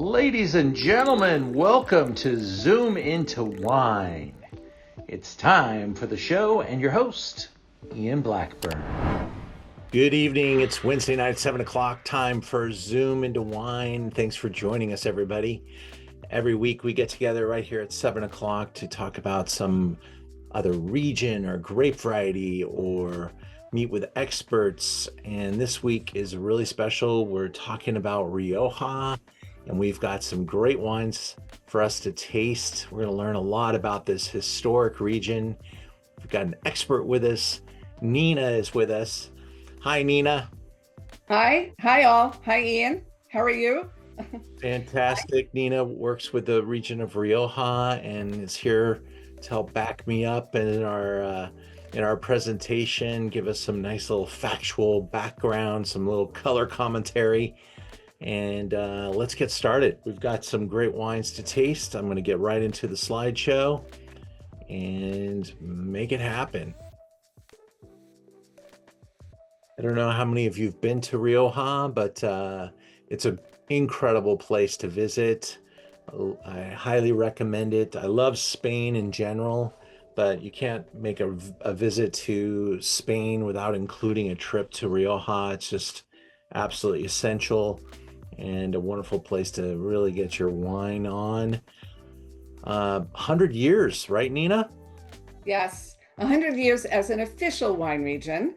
Ladies and gentlemen, welcome to Zoom into Wine. It's time for the show and your host, Ian Blackburn. Good evening. It's Wednesday night, 7 o'clock, time for Zoom into Wine. Thanks for joining us, everybody. Every week we get together right here at 7 o'clock to talk about some other region or grape variety or meet with experts. And this week is really special. We're talking about Rioja, and we've got some great wines for us to taste. We're going to learn a lot about this historic region. We've got an expert with us. Nina is with us. Hi, Nina. Hi all. Hi, Ian. How are you? Fantastic. Nina works with the region of Rioja and is here to help back me up in our presentation, give us some nice little factual background, some little color commentary, and let's get started. We've got some great wines to taste. I'm going to get right into the slideshow and make it happen. I don't know how many of you have been to Rioja, but it's an incredible place to visit. I highly recommend it. I love Spain in general, but you can't make a visit to Spain without including a trip to Rioja. It's just absolutely essential and a wonderful place to really get your wine on. 100 years, right, Nina? Yes, 100 years as an official wine region.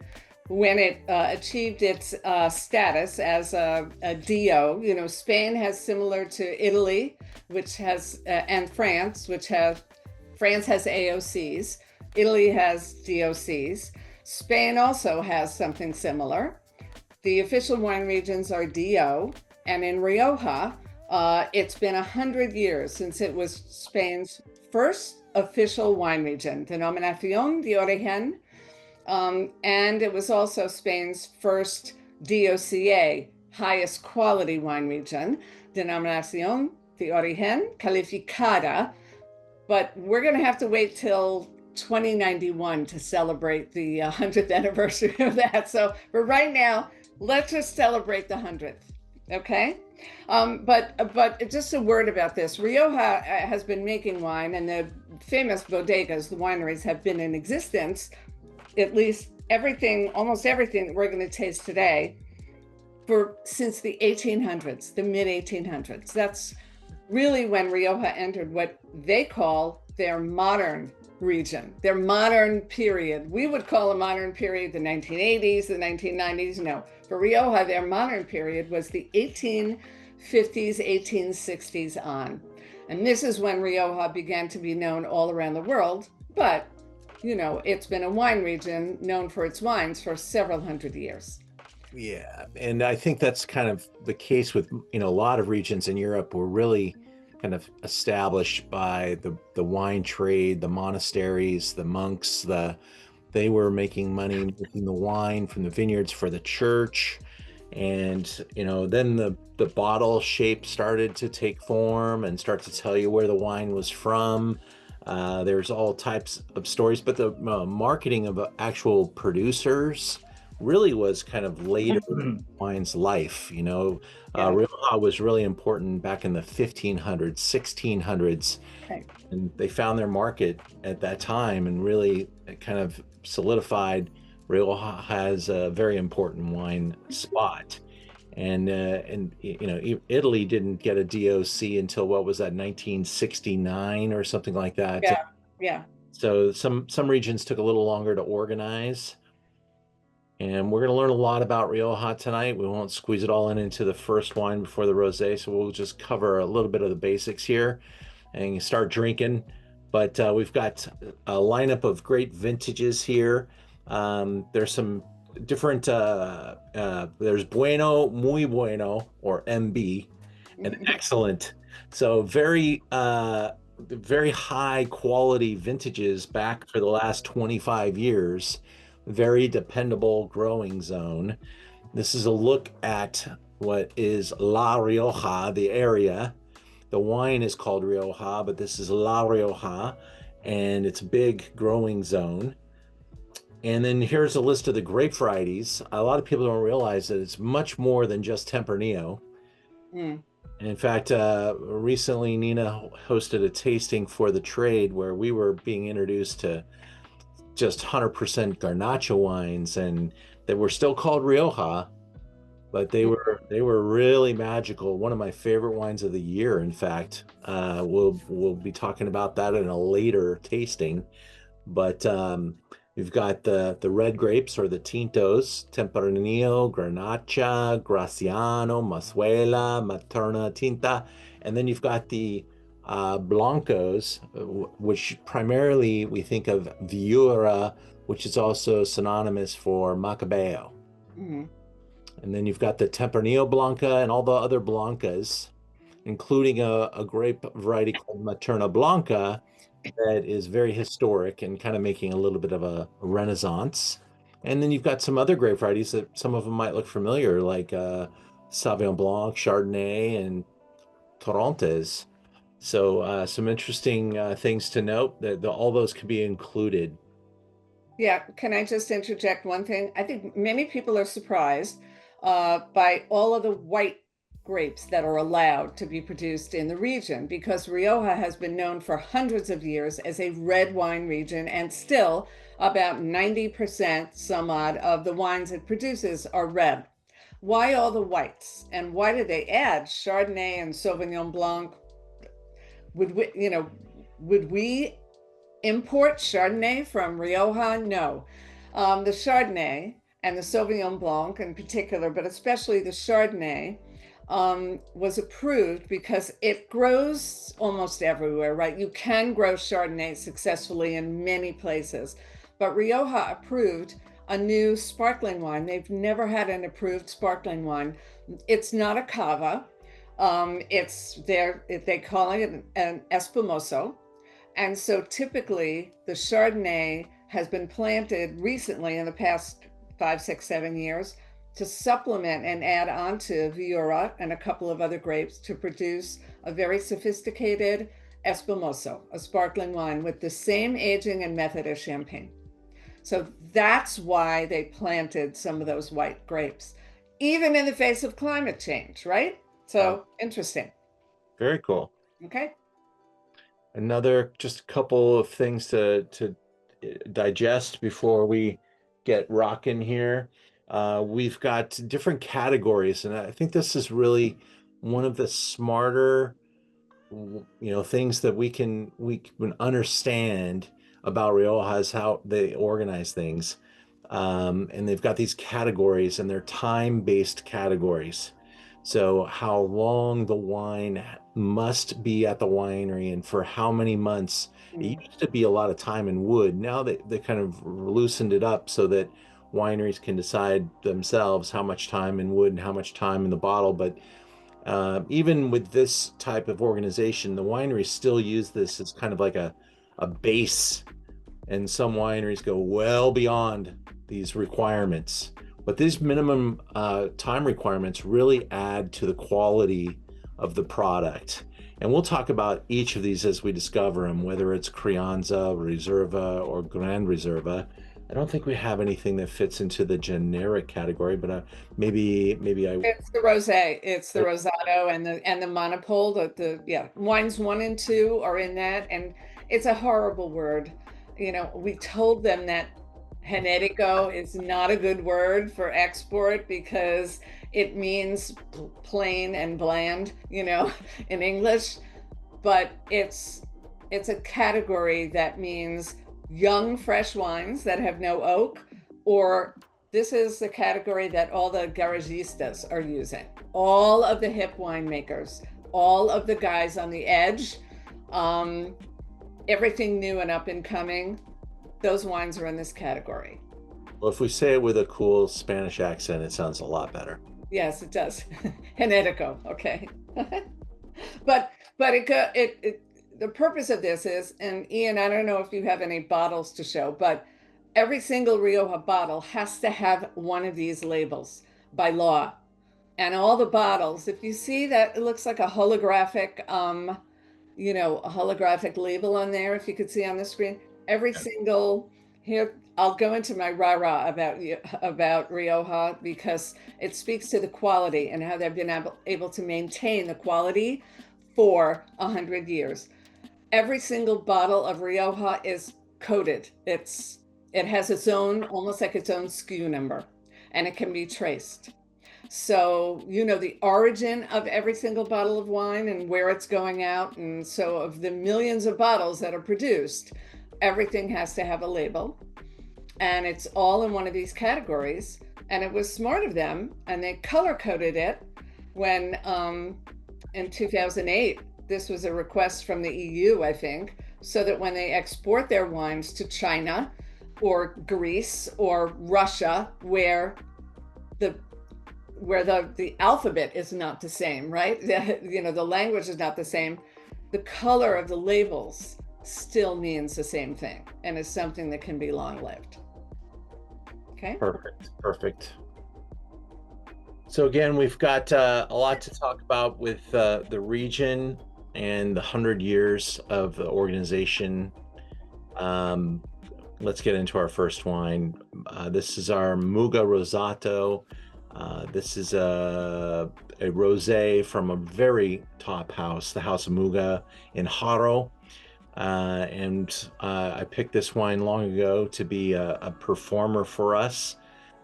When it achieved its status as a DO, you know, Spain has similar to Italy, which has, and France, France has AOCs, Italy has DOCs. Spain also has something similar. The official wine regions are DO, and in Rioja, it's been 100 years since it was Spain's first official wine region, Denominación de Origen. And it was also Spain's first DOCA, highest quality wine region, Denominación de Origen Calificada. But we're going to have to wait till 2091 to celebrate the 100th anniversary of that. So for right now, let's just celebrate the 100th. Okay. But just a word about this. Rioja has been making wine, and the famous bodegas, the wineries, have been in existence, at least almost everything that we're going to taste today, since the 1800s, the mid 1800s. That's really when Rioja entered what they call their modern region, their modern period. We would call a modern period the 1980s, the 1990s. No, for Rioja, their modern period was the 1850s, 1860s on. And this is when Rioja began to be known all around the world. But you know, it's been a wine region known for its wines for several hundred years. Yeah, and I think that's kind of the case with, you know, a lot of regions in Europe were really kind of established by the wine trade, the monasteries, the monks. They were making money making the wine from the vineyards for the church. And, you know, then the bottle shape started to take form and start to tell you where the wine was from. There's all types of stories, but the marketing of actual producers really was kind of later in wine's life. You know, Rioja was really important back in the 1500s, 1600s, okay. And they found their market at that time and really kind of solidified Rioja has a very important wine spot. And you know, Italy didn't get a DOC until what was that, 1969 or something like that. Yeah. So some regions took a little longer to organize. And we're going to learn a lot about Rioja tonight. We won't squeeze it all into the first wine before the Rosé, so we'll just cover a little bit of the basics here and start drinking. But we've got a lineup of great vintages here. There's some different there's bueno, muy bueno, or MB, and excellent. So very high quality vintages back for the last 25 years. Very dependable growing zone. This is a look at what is La Rioja, the area. The wine is called Rioja, but this is La Rioja, and it's a big growing zone. And then here's a list of the grape varieties. A lot of people don't realize that it's much more than just Tempranillo. In fact, recently Nina hosted a tasting for the trade where we were being introduced to just 100% Garnacha wines, and they were still called Rioja, but they were really magical. One of my favorite wines of the year, in fact. We'll be talking about that in a later tasting. But we've got the red grapes or the tintos, Tempranillo, Granacha, Graciano, Masuela, Materna Tinta, and then you've got the Blancos, which primarily we think of Viura, which is also synonymous for Macabeo. Mhm. And then you've got the Tempranillo Blanca and all the other Blancas, including a grape variety called Materna Blanca that is very historic and kind of making a little bit of a renaissance. And then you've got some other grape varieties that some of them might look familiar, like Sauvignon Blanc, Chardonnay, and Torrontés. So some interesting things to note that all those could be included. Yeah, can I just interject one thing? I think many people are surprised by all of the white grapes that are allowed to be produced in the region because Rioja has been known for hundreds of years as a red wine region, and still about 90% some odd of the wines it produces are red. Why all the whites? And why did they add Chardonnay and Sauvignon Blanc? Would we import Chardonnay from Rioja? No. The Chardonnay and the Sauvignon Blanc in particular, but especially the Chardonnay, was approved because it grows almost everywhere, right? You can grow Chardonnay successfully in many places, but Rioja approved a new sparkling wine. They've never had an approved sparkling wine. It's not a cava. They call it an espumoso. And so typically the Chardonnay has been planted recently in the past 5, 6, 7 years to supplement and add on to Viura and a couple of other grapes to produce a very sophisticated espumoso, a sparkling wine with the same aging and method as champagne. So that's why they planted some of those white grapes, even in the face of climate change, right? So interesting. Very cool. Okay. Another just a couple of things to digest before we get rocking here. We've got different categories, and I think this is really one of the smarter, things that we can understand about Rioja is how they organize things. And they've got these categories, and they're time-based categories. So how long the wine must be at the winery and for how many months. It used to be a lot of time in wood. Now they kind of loosened it up so that wineries can decide themselves how much time in wood and how much time in the bottle. But even with this type of organization, the wineries still use this as kind of like a base. And some wineries go well beyond these requirements. But these minimum time requirements really add to the quality of the product. And we'll talk about each of these as we discover them, whether it's Crianza, Reserva, or Gran Reserva. I don't think we have anything that fits into the generic category, but maybe I. It's the Rosé. It's the Rosado and the Monopole. The wines 1 and 2 are in that, and it's a horrible word. We told them that generico is not a good word for export because it means plain and bland, in English. But it's a category that means young, fresh wines that have no oak, or this is the category that all the garagistas are using. All of the hip winemakers, all of the guys on the edge, everything new and up and coming, those wines are in this category. Well, if we say it with a cool Spanish accent, it sounds a lot better. Yes, it does. Generico, okay. but the purpose of this is, and Ian, I don't know if you have any bottles to show, but every single Rioja bottle has to have one of these labels by law. And all the bottles, if you see that, it looks like a holographic, a holographic label on there, if you could see on the screen. Every single, here, I'll go into my rah-rah about Rioja because it speaks to the quality and how they've been able to maintain the quality for 100 years. Every single bottle of Rioja is coded. It has its own, almost like its own SKU number, and it can be traced. So you know the origin of every single bottle of wine and where it's going out. And so of the millions of bottles that are produced, everything has to have a label. And it's all in one of these categories. And it was smart of them. And they color coded it when in 2008, this was a request from the EU, I think, so that when they export their wines to China or Greece or Russia, where the alphabet is not the same, right? The language is not the same. The color of the labels still means the same thing and is something that can be long-lived. Okay. Perfect. So again, we've got a lot to talk about with the region and the 100 years of the organization. Let's get into our first wine. This is our Muga Rosado. This is a Rosé from a very top house, the House of Muga in Haro. I picked this wine long ago to be a performer for us.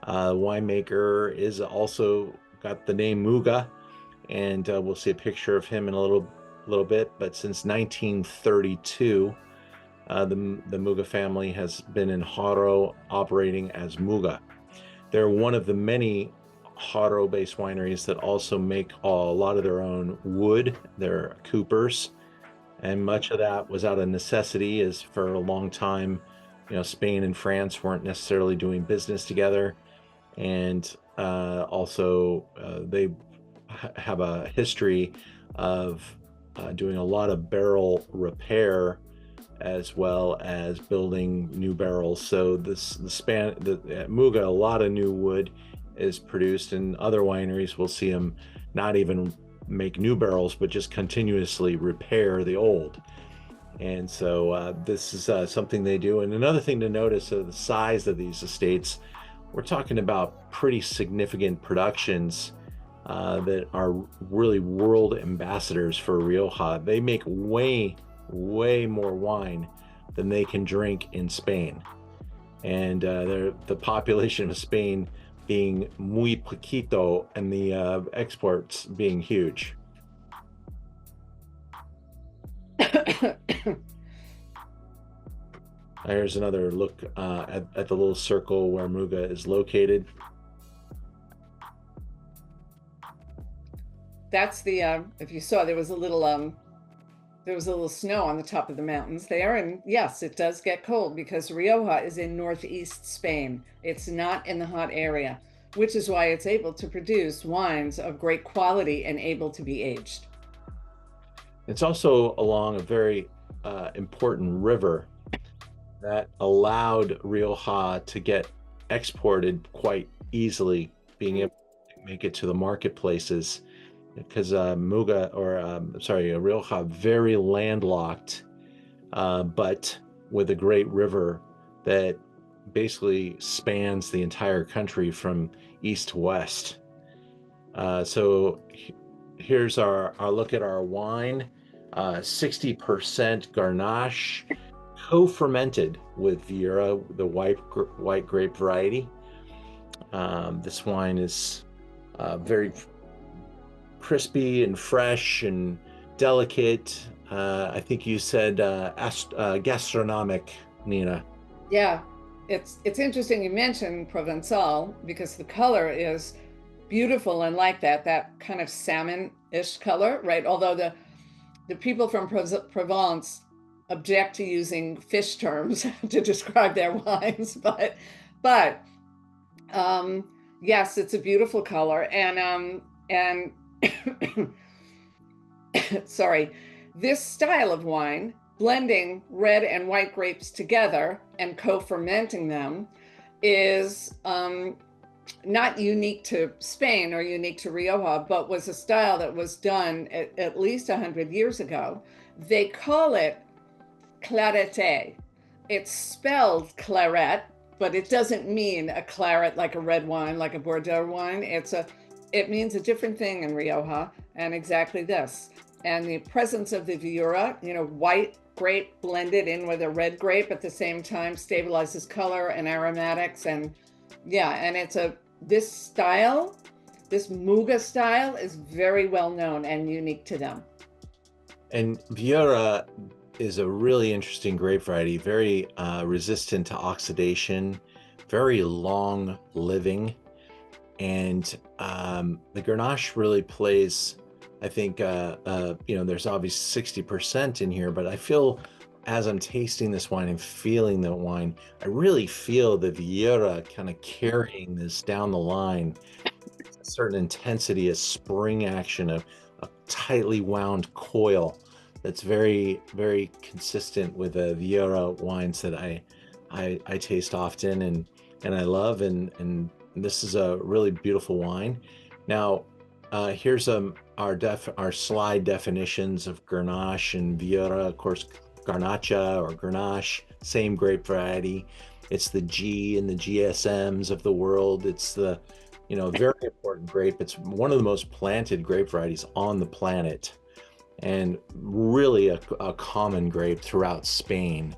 Winemaker is also got the name Muga, and we'll see a picture of him in a little bit. But since 1932, the Muga family has been in Haro operating as Muga. They're one of the many Haro-based wineries that also make a lot of their own wood. They're coopers, and much of that was out of necessity, as for a long time, Spain and France weren't necessarily doing business together, and also they have a history of doing a lot of barrel repair as well as building new barrels. So the Muga, a lot of new wood is produced, and other wineries will see them not even make new barrels, but just continuously repair the old. And so this is something they do. And another thing to notice of the size of these estates, we're talking about pretty significant productions that are really world ambassadors for Rioja. They make way more wine than they can drink in Spain. And the population of Spain being muy poquito and the exports being huge. Here's another look at the little circle where Muga is located. That's the if you saw, there was a little snow on the top of the mountains there, and yes, it does get cold because Rioja is in northeast Spain. It's not in the hot area, which is why it's able to produce wines of great quality and able to be aged. It's also along a very important river that allowed Rioja to get exported quite easily, being able to make it to the marketplaces, because Rioja, very landlocked, but with a great river that basically spans the entire country from east to west. So here's our look at our wine. 60% Grenache, co-fermented with Vera, the white grape variety. This wine is very crispy and fresh and delicate. I think you said gastronomic, Nina. Yeah, it's interesting you mentioned Provençal because the color is beautiful and like that kind of salmon-ish color, right? Although the people from Provence object to using fish terms to describe their wines, but yes, it's a beautiful color, and sorry, this style of wine, blending red and white grapes together and co-fermenting them, is not unique to Spain or unique to Rioja, but was a style that was done at least 100 years ago. They call it clarete. It's spelled claret, but it doesn't mean a claret like a red wine, like a Bordeaux wine. It means a different thing in Rioja, and exactly this. And the presence of the Viura, white grape blended in with a red grape at the same time stabilizes color and aromatics. And yeah, and this style, this Muga style is very well known and unique to them. And Viura is a really interesting grape variety, very resistant to oxidation, very long living. And the Grenache really plays, I think, there's obviously 60% in here, but I feel as I'm tasting this wine and feeling the wine, I really feel the Viura kind of carrying this down the line. A certain intensity, a spring action, a tightly wound coil that's very, very consistent with the Viura wines that I taste often and I love, and this is a really beautiful wine. Now, here's our slide definitions of Grenache and Viura. Of course, Garnacha or Grenache, same grape variety. It's the G and the GSMs of the world. It's the, very important grape. It's one of the most planted grape varieties on the planet, and really a common grape throughout Spain.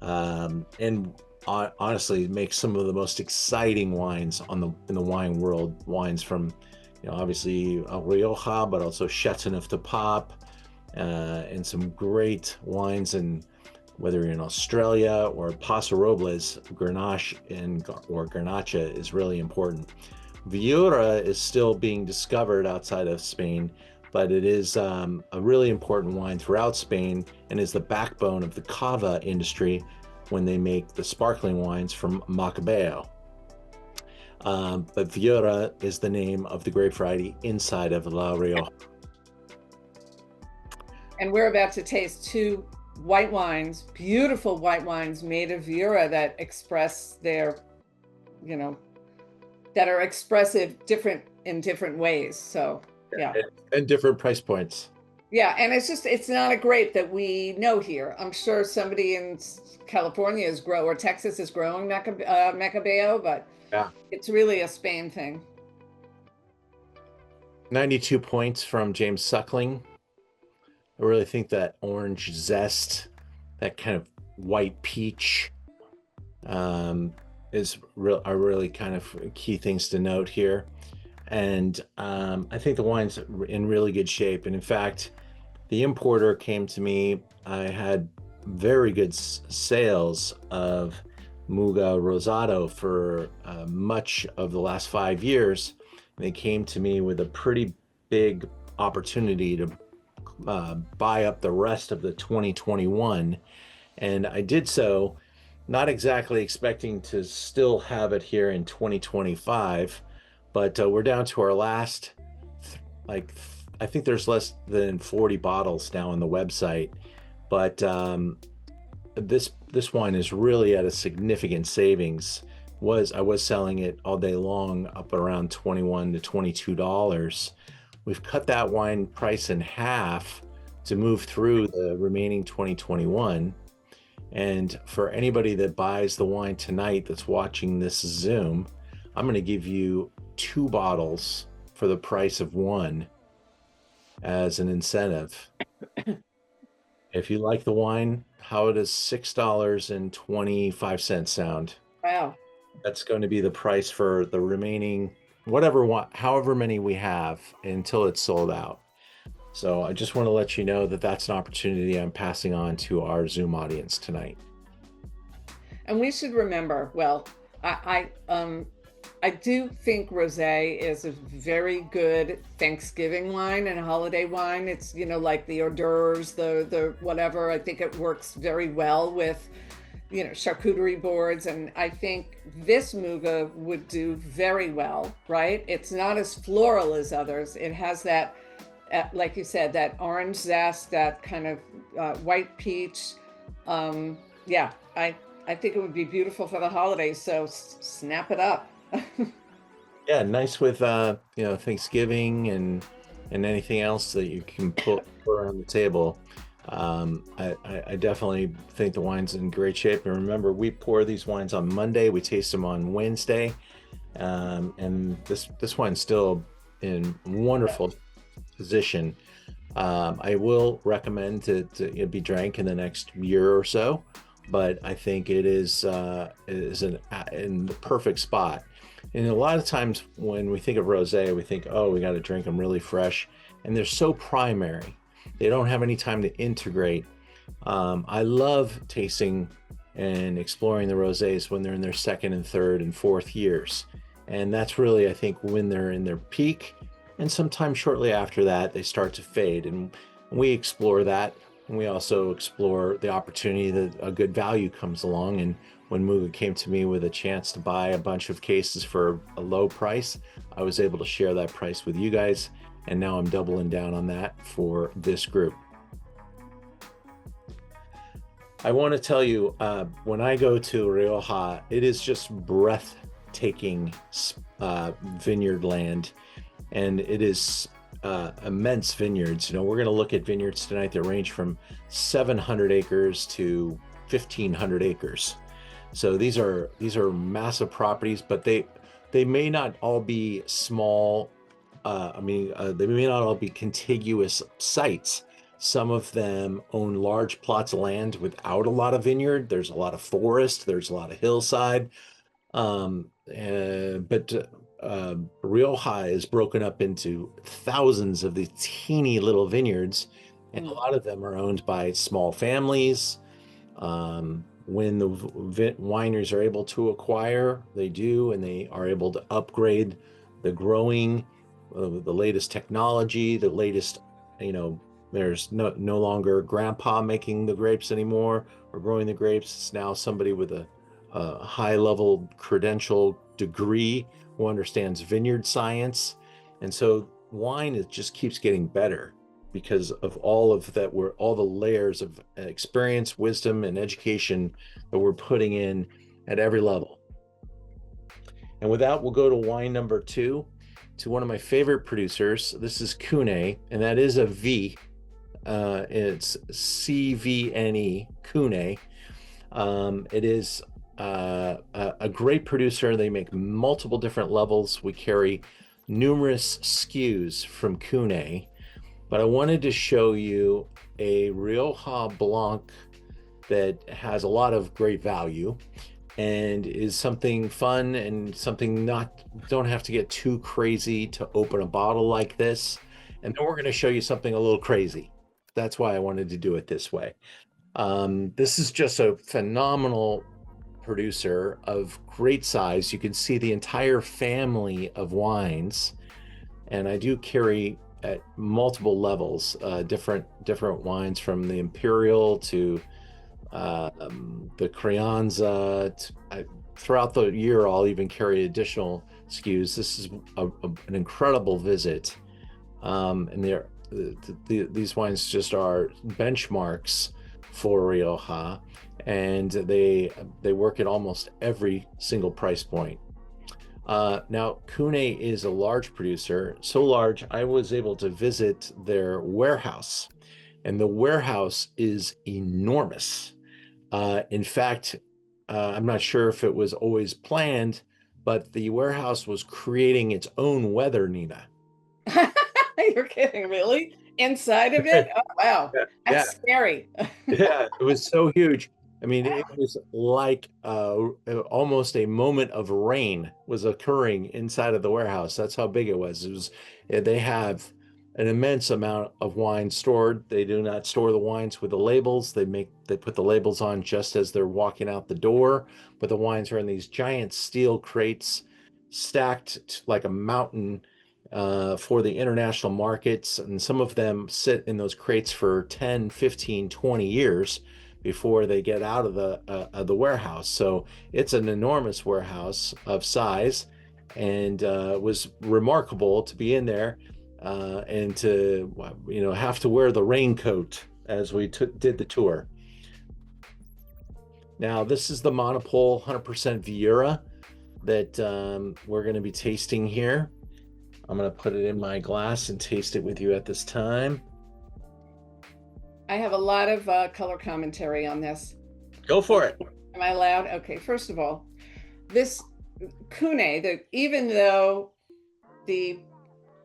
And honestly, makes some of the most exciting wines in the wine world. Wines from, obviously Rioja, but also Châteauneuf-du-Pape, and some great wines. And whether you're in Australia or Paso Robles, Grenache or Garnacha is really important. Viura is still being discovered outside of Spain, but it is a really important wine throughout Spain and is the backbone of the cava industry when they make the sparkling wines from Macabeo. But Viura is the name of the grape variety inside of La Rioja. And we're about to taste two white wines, beautiful white wines made of Viura that express their, that are expressive in different ways. So, yeah. And different price points. Yeah, and it's not a grape that we know here. I'm sure somebody in California or Texas is growing Macabeo, but yeah, it's really a Spain thing. 92 points from James Suckling. I really think that orange zest, that kind of white peach, are really kind of key things to note here. And I think the wine's in really good shape. And in fact, the importer came to me. I had very good sales of Muga Rosado for much of the last 5 years. And they came to me with a pretty big opportunity to buy up the rest of the 2021. And I did so, not exactly expecting to still have it here in 2025. But we're down to our last, I think there's less than 40 bottles now on the website. But this wine is really at a significant savings. I was selling it all day long up around $21 to $22. We've cut that wine price in half to move through the remaining 2021. And for anybody that buys the wine tonight that's watching this Zoom, I'm going to give you 2 bottles for the price of 1 as an incentive. If you like the wine, how does $6.25 sound? Wow. That's going to be the price for the remaining, however many we have until it's sold out. So I just want to let you know that that's an opportunity I'm passing on to our Zoom audience tonight. And we should remember, I do think Rosé is a very good Thanksgiving wine and holiday wine. It's, like the hors d'oeuvres, the whatever. I think it works very well with, charcuterie boards. And I think this Muga would do very well, right? It's not as floral as others. It has that, like you said, that orange zest, that kind of white peach. Yeah, I think it would be beautiful for the holidays. So snap it up. Yeah, nice with Thanksgiving and anything else that you can put around the table. I definitely think the wine's in great shape. And remember, we pour these wines on Monday, we taste them on Wednesday, and this wine's still in wonderful position. I will recommend to be drank in the next year or so, but I think it is in the perfect spot. And a lot of times when we think of rosé, we think, oh, we got to drink them really fresh, and they're so primary. They don't have any time to integrate. I love tasting and exploring the rosés when they're in their second and third and fourth years. And that's really, I think, when they're in their peak. And sometime shortly after that, they start to fade. And we explore that. And we also explore the opportunity that a good value comes along. And when Muga came to me with a chance to buy a bunch of cases for a low price, I was able to share that price with you guys. And now I'm doubling down on that for this group. I want to tell you, when I go to Rioja, it is just breathtaking vineyard land. And it is immense vineyards. We're going to look at vineyards tonight that range from 700 acres to 1,500 acres. So these are massive properties, but they may not all be small. They may not all be contiguous sites. Some of them own large plots of land without a lot of vineyard. There's a lot of forest. There's a lot of hillside. Rioja is broken up into thousands of these teeny little vineyards, and a lot of them are owned by small families. When the wineries are able to acquire, they do, and they are able to upgrade the growing, the latest technology, the latest, there's no longer grandpa making the grapes anymore or growing the grapes. It's now somebody with a high level credential degree who understands vineyard science. And so wine just keeps getting better because of all the layers of experience, wisdom, and education that we're putting in at every level. And with that, we'll go to wine number 2, to one of my favorite producers. This is CVNE, and that is a V. It's CVNE, CVNE. It is a great producer. They make multiple different levels. We carry numerous SKUs from CVNE, but I wanted to show you a Rioja Blanc that has a lot of great value and is something fun and something don't have to get too crazy to open a bottle like this. And then we're going to show you something a little crazy. That's why I wanted to do it this way. This is just a phenomenal producer of great size. You can see the entire family of wines, and I do carry at multiple levels different wines, from the Imperial to the Crianza. Throughout the year, I'll even carry additional SKUs. This is an incredible visit, and these wines just are benchmarks for Rioja, and they work at almost every single price point. Now, CVNE is a large producer, so large I was able to visit their warehouse, and the warehouse is enormous. In fact, I'm not sure if it was always planned, but the warehouse was creating its own weather, Nina. You're kidding, really? Inside of it? Oh, wow. That's scary. Yeah, it was so huge. I mean, it was like almost a moment of rain was occurring inside of the warehouse. That's how big it was. They have an immense amount of wine stored. They do not store the wines with the labels. They put the labels on just as they're walking out the door, but the wines are in these giant steel crates stacked like a mountain for the international markets. And some of them sit in those crates for 10, 15, 20 years before they get out of the warehouse. So it's an enormous warehouse of size, and was remarkable to be in there and to have to wear the raincoat as we did the tour. Now, this is the Monopole 100% Viura that we're going to be tasting here. I'm going to put it in my glass and taste it with you at this time. I have a lot of color commentary on this. Go for it. Am I allowed? Okay, first of all, this CVNE, even though the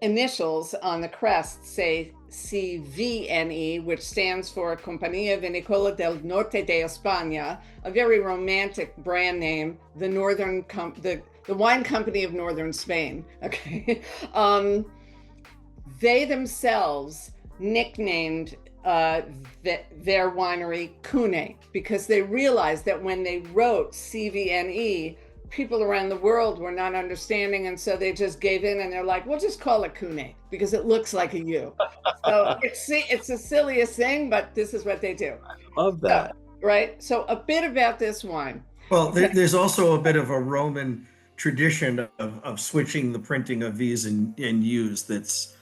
initials on the crest say CVNE, which stands for Compañía Vinícola del Norte de España, a very romantic brand name, the wine company of northern Spain. Okay, they themselves nicknamed their winery CVNE because they realized that when they wrote CVNE, people around the world were not understanding, and so they just gave in and they're like, we'll just call it CVNE because it looks like a U. So it's the silliest thing, but this is what they do. I love that. So, right? So a bit about this wine. Well, there's also a bit of a Roman tradition of switching the printing of V's and U's that's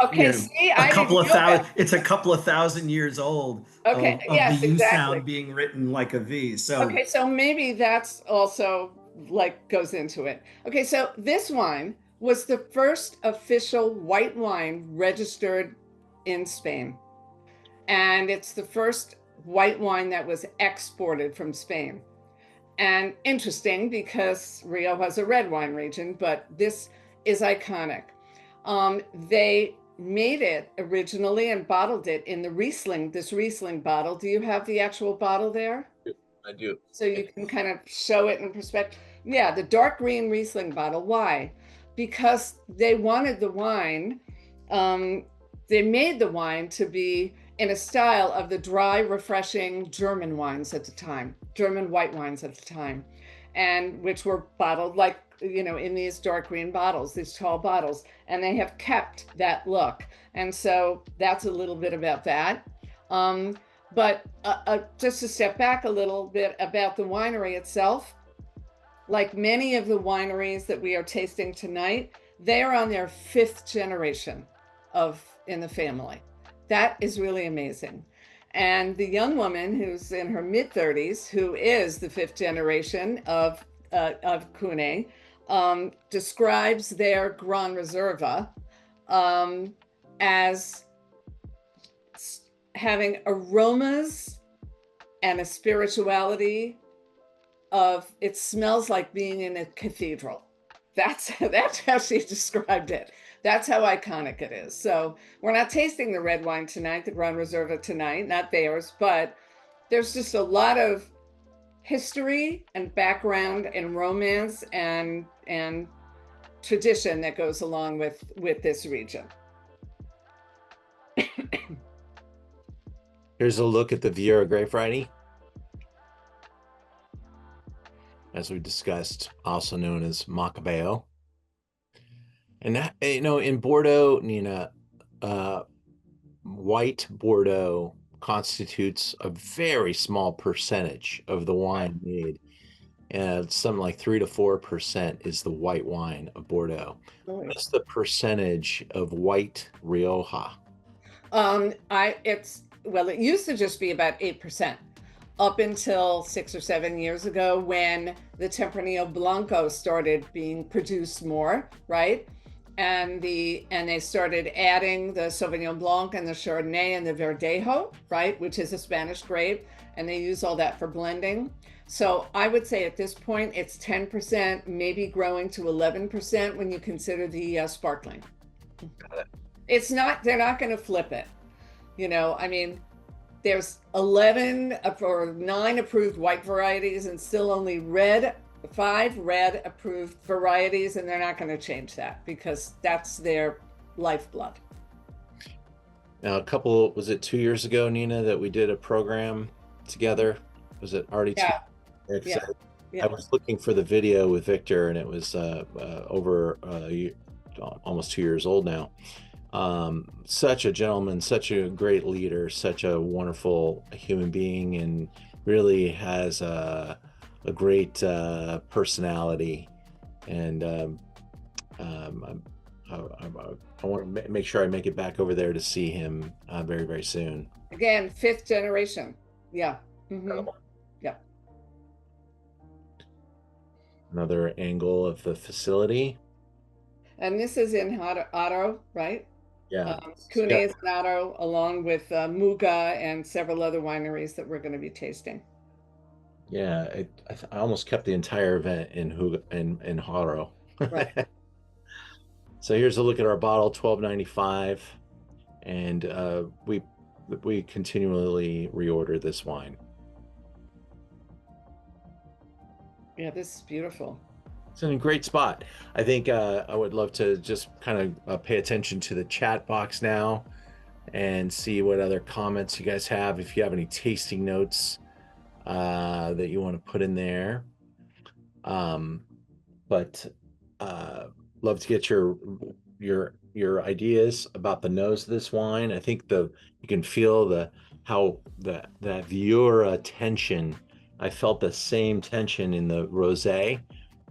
okay, see, a couple of thousand years old. Okay, of yes, the U exactly. sound being written like a V. So okay, so maybe that's also like goes into it. Okay, so this wine was the first official white wine registered in Spain, and it's the first white wine that was exported from Spain. And interesting because Rioja is a red wine region, but this is iconic. They made it originally and bottled it in this Riesling bottle. Do you have the actual bottle there? I do. So you can kind of show it in perspective. Yeah, the dark green Riesling bottle. Why? Because they wanted the wine, they made the wine to be in a style of the dry, refreshing German wines at the time, German white wines at the time, and which were bottled like, in these dark green bottles, these tall bottles, and they have kept that look. And so that's a little bit about that. But just to step back a little bit about the winery itself, like many of the wineries that we are tasting tonight, they are on their 5th generation in the family. That is really amazing. And the young woman who's in her mid-30s, who is the 5th generation of CVNE, describes their Gran Reserva as having aromas and a spirituality it smells like being in a cathedral. That's how she described it. That's how iconic it is. So we're not tasting the red wine tonight, the Gran Reserva tonight, not theirs, but there's just a lot of history and background and romance and tradition that goes along with this region. Here's a look at the Vieira grape variety. As we discussed, also known as Macabeo. And that, in Bordeaux, Nina, white Bordeaux constitutes a very small percentage of the wine made. And something like 3 to 4% is the white wine of Bordeaux. What's the percentage of white Rioja? It used to just be about 8%. Up until 6 or 7 years ago, when the Tempranillo Blanco started being produced more, right? And they started adding the Sauvignon Blanc and the Chardonnay and the Verdejo, right? Which is a Spanish grape. And they use all that for blending. So I would say at this point, it's 10%, maybe growing to 11% when you consider the sparkling. Got it. They're not going to flip it. There's 11 or 9 approved white varieties and still only 5 red approved varieties, and they're not going to change that because that's their lifeblood. Now, was it 2 years ago, Nina, that we did a program together? Was it already? Yeah. I was looking for the video with Victor, and it was over almost 2 years old now. Such a gentleman, such a great leader, such a wonderful human being, and really has a great personality. And I want to make sure I make it back over there to see him very, very soon. Again, 5th generation. Yeah. Mm-hmm. Yeah. Another angle of the facility. And this is in Otto, right? Yeah. Rosado, along with Muga and several other wineries that we're going to be tasting. Yeah, I almost kept the entire event in Haro. Right. So here's a look at our bottle, $12.95, and we continually reorder this wine. Yeah, this is beautiful. It's in a great spot. I think I would love to just kind of pay attention to the chat box now and see what other comments you guys have. If you have any tasting notes that you want to put in there. But love to get your ideas about the nose of this wine. I think you can feel that viewer tension. I felt the same tension in the Rosé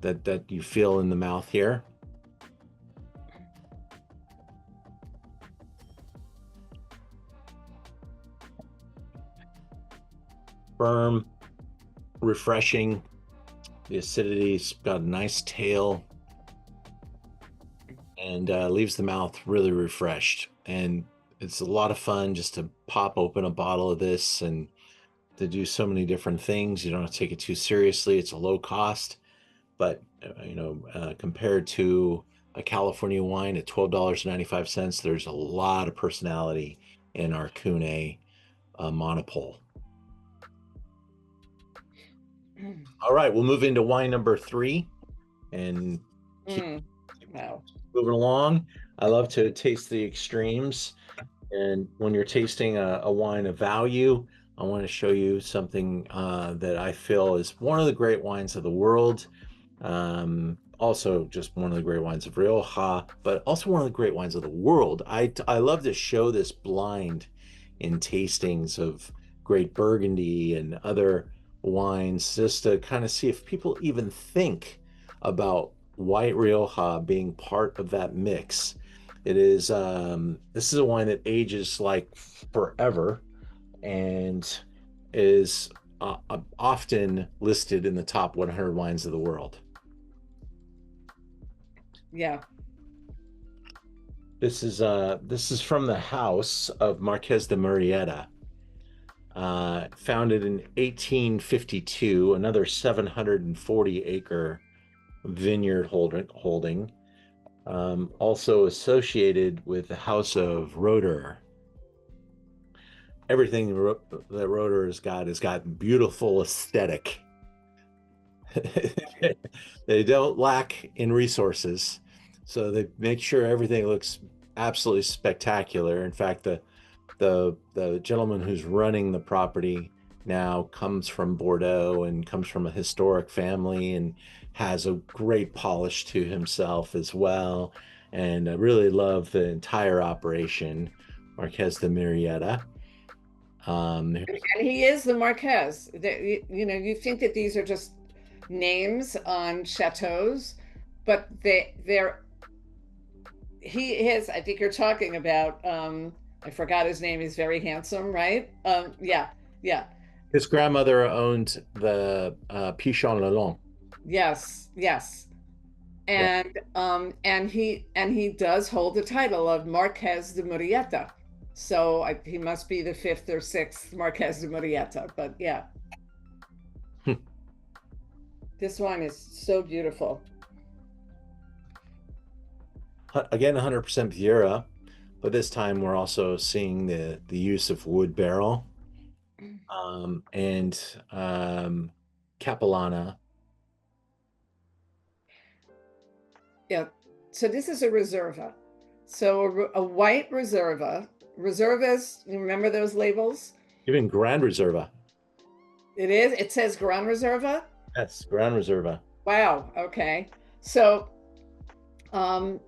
that you feel in the mouth here. Firm, refreshing. The acidity's got a nice tail and leaves the mouth really refreshed. And it's a lot of fun just to pop open a bottle of this and to do so many different things. You don't have to take it too seriously. It's a low cost, but compared to a California wine at $12.95, there's a lot of personality in our CVNE Monopole. All right, we'll move into wine number 3 and keep moving along. I love to taste the extremes. And when you're tasting a wine of value, I want to show you something that I feel is one of the great wines of the world. Also just one of the great wines of Rioja, but also one of the great wines of the world. I love to show this blind in tastings of great Burgundy and other wines, just to kind of see if people even think about white Rioja being part of that mix. It is this is a wine that ages like forever and is often listed in the top 100 wines of the world. Yeah. This is from the house of Marques de Murrieta, founded in 1852, another 740-acre vineyard holding, also associated with the House of Roeder. Everything that Roeder has got beautiful aesthetic. They don't lack in resources, so they make sure everything looks absolutely spectacular. In fact, the gentleman who's running the property now comes from Bordeaux and comes from a historic family and has a great polish to himself as well. And I really love the entire operation, Marques de Murrieta. And he is the Marques. You think that these are just names on chateaus, but he is, I think you're talking about, I forgot his name. He's very handsome, right? Yeah. His grandmother owned the Pichon Lalonde. Yes. And he does hold the title of Marques de Murrieta. So he must be the 5th or 6th Marques de Murrieta, but yeah. This wine is so beautiful. Again, 100% Vieira, but this time we're also seeing the use of wood barrel and Capellania. Yeah, so this is a Reserva. So a white Reserva. Reservas, you remember those labels? Even Gran Reserva. It is? It says Gran Reserva? Yes, Gran Reserva. Wow, okay. So Gran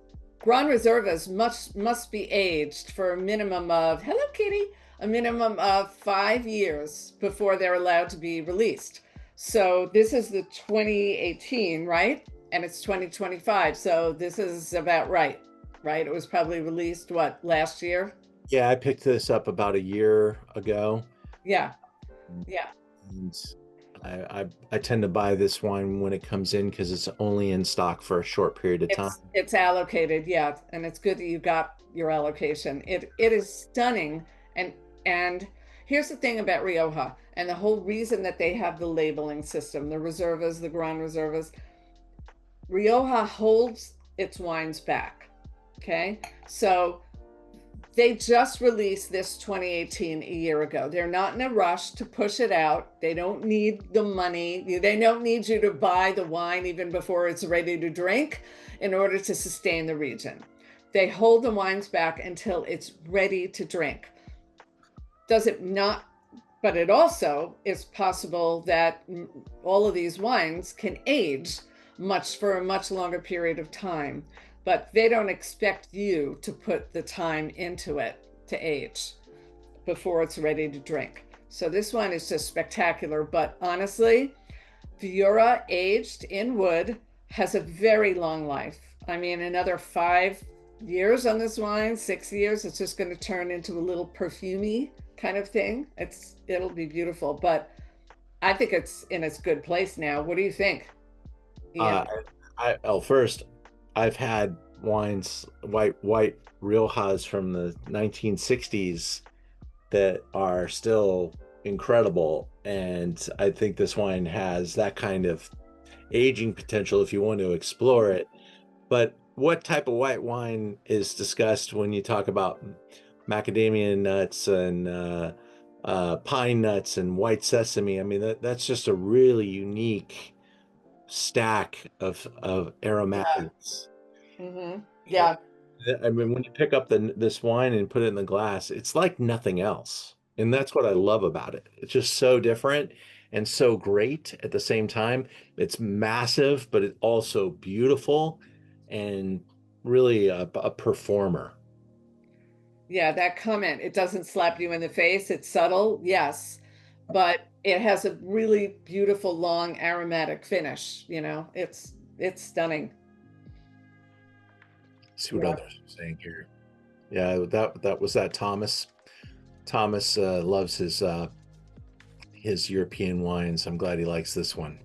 Reservas must be aged for a minimum of, hello kitty, a minimum of 5 years before they're allowed to be released. So this is the 2018, right? And it's 2025. So this is about right? It was probably released, last year? Yeah, I picked this up about a year ago. Yeah. And I tend to buy this wine when it comes in because it's only in stock for a short period of time. It's allocated, yeah, and it's good that you got your allocation. It is stunning, and here's the thing about Rioja, and the whole reason that they have the labeling system, the Reservas, the Gran Reservas. Rioja holds its wines back. Okay, so they just released this 2018 a year ago. They're not in a rush to push it out. They don't need the money. They don't need you to buy the wine even before it's ready to drink in order to sustain the region. They hold the wines back until it's ready to drink. Does it not? But it also is possible that all of these wines can age for a much longer period of time. But they don't expect you to put the time into it to age before it's ready to drink. So this one is just spectacular. But honestly, Viura aged in wood has a very long life. I mean, another 5 years on this wine, 6 years, it's just going to turn into a little perfumey kind of thing. It'll be beautiful. But I think it's in its good place now. What do you think, Ian? First, I've had wines, white Riojas from the 1960s that are still incredible. And I think this wine has that kind of aging potential if you want to explore it. But what type of white wine is discussed when you talk about macadamia nuts and pine nuts and white sesame? I mean, that's just a really unique stack of aromatics. Mm-hmm. Yeah. I mean, when you pick up this wine and put it in the glass, it's like nothing else. And that's what I love about it. It's just so different and so great at the same time. It's massive, but it's also beautiful and really a performer. Yeah, that comment, it doesn't slap you in the face. It's subtle, yes, but it has a really beautiful, long aromatic finish. It's stunning. Let's see what others are saying here. Yeah, that was that Thomas. Thomas loves his European wines. I'm glad he likes this one.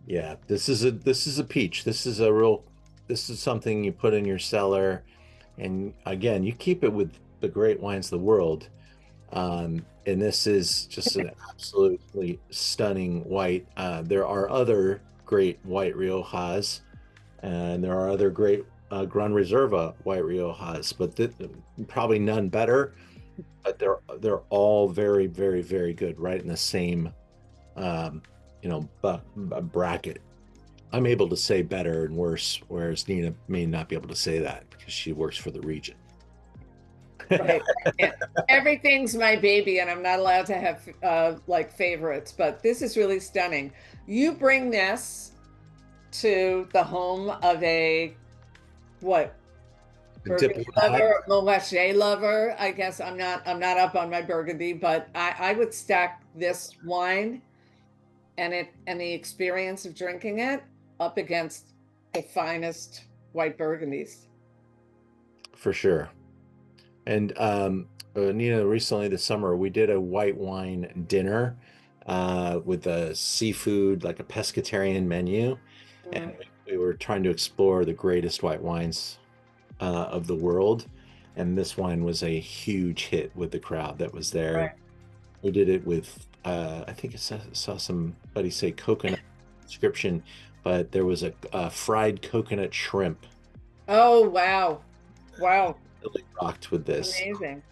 Yeah, this is a peach. This is something you put in your cellar, and again, you keep it with the great wines of the world. And this is just an absolutely stunning white. There are other great white Riojas, and there are other great Gran Reserva white Riojas, but probably none better. But they're all very, very, very good, right in the same bracket. I'm able to say better and worse, whereas Nina may not be able to say that because she works for the region. Right. Everything's my baby, and I'm not allowed to have like favorites, but this is really stunning. You bring this to the home of a Burgundy lover, Monopole lover. I guess I'm not up on my Burgundy, but I would stack this wine and the experience of drinking it up against the finest white Burgundies. For sure. And Nina, recently this summer, we did a white wine dinner with a seafood, like a pescatarian menu. Mm. And we were trying to explore the greatest white wines of the world. And this wine was a huge hit with the crowd that was there. Right. We did it with, I think I saw somebody say coconut description, but there was a fried coconut shrimp. Oh, wow. Wow. Really rocked with this. Amazing.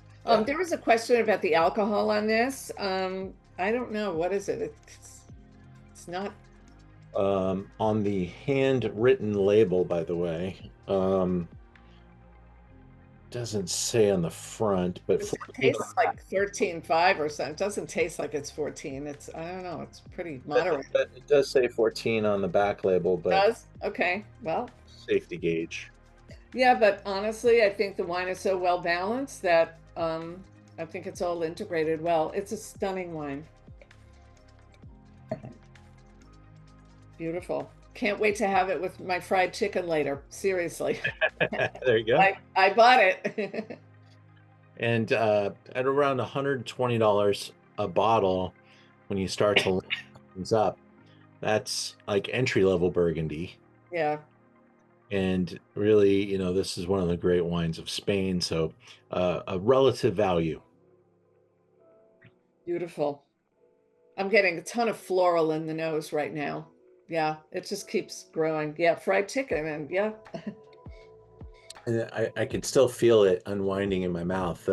There was a question about the alcohol on this. I don't know. What is it? It's not. On the handwritten label, by the way, doesn't say on the front, but it tastes like 13.5 or something. It doesn't taste like it's 14. I don't know. It's pretty moderate. It does say 14 on the back label, but it does? Okay. Well, safety gauge. Yeah, but honestly, I think the wine is so well balanced that I think it's all integrated well. It's a stunning wine. Beautiful. Can't wait to have it with my fried chicken later. Seriously. There you go. I bought it. And at around $120 a bottle, when you start to line things up, that's like entry-level Burgundy. Yeah. And really, you know, this is one of the great wines of Spain. So a relative value. Beautiful. I'm getting a ton of floral in the nose right now. Yeah, it just keeps growing. Yeah, fried chicken and yeah. And I can still feel it unwinding in my mouth.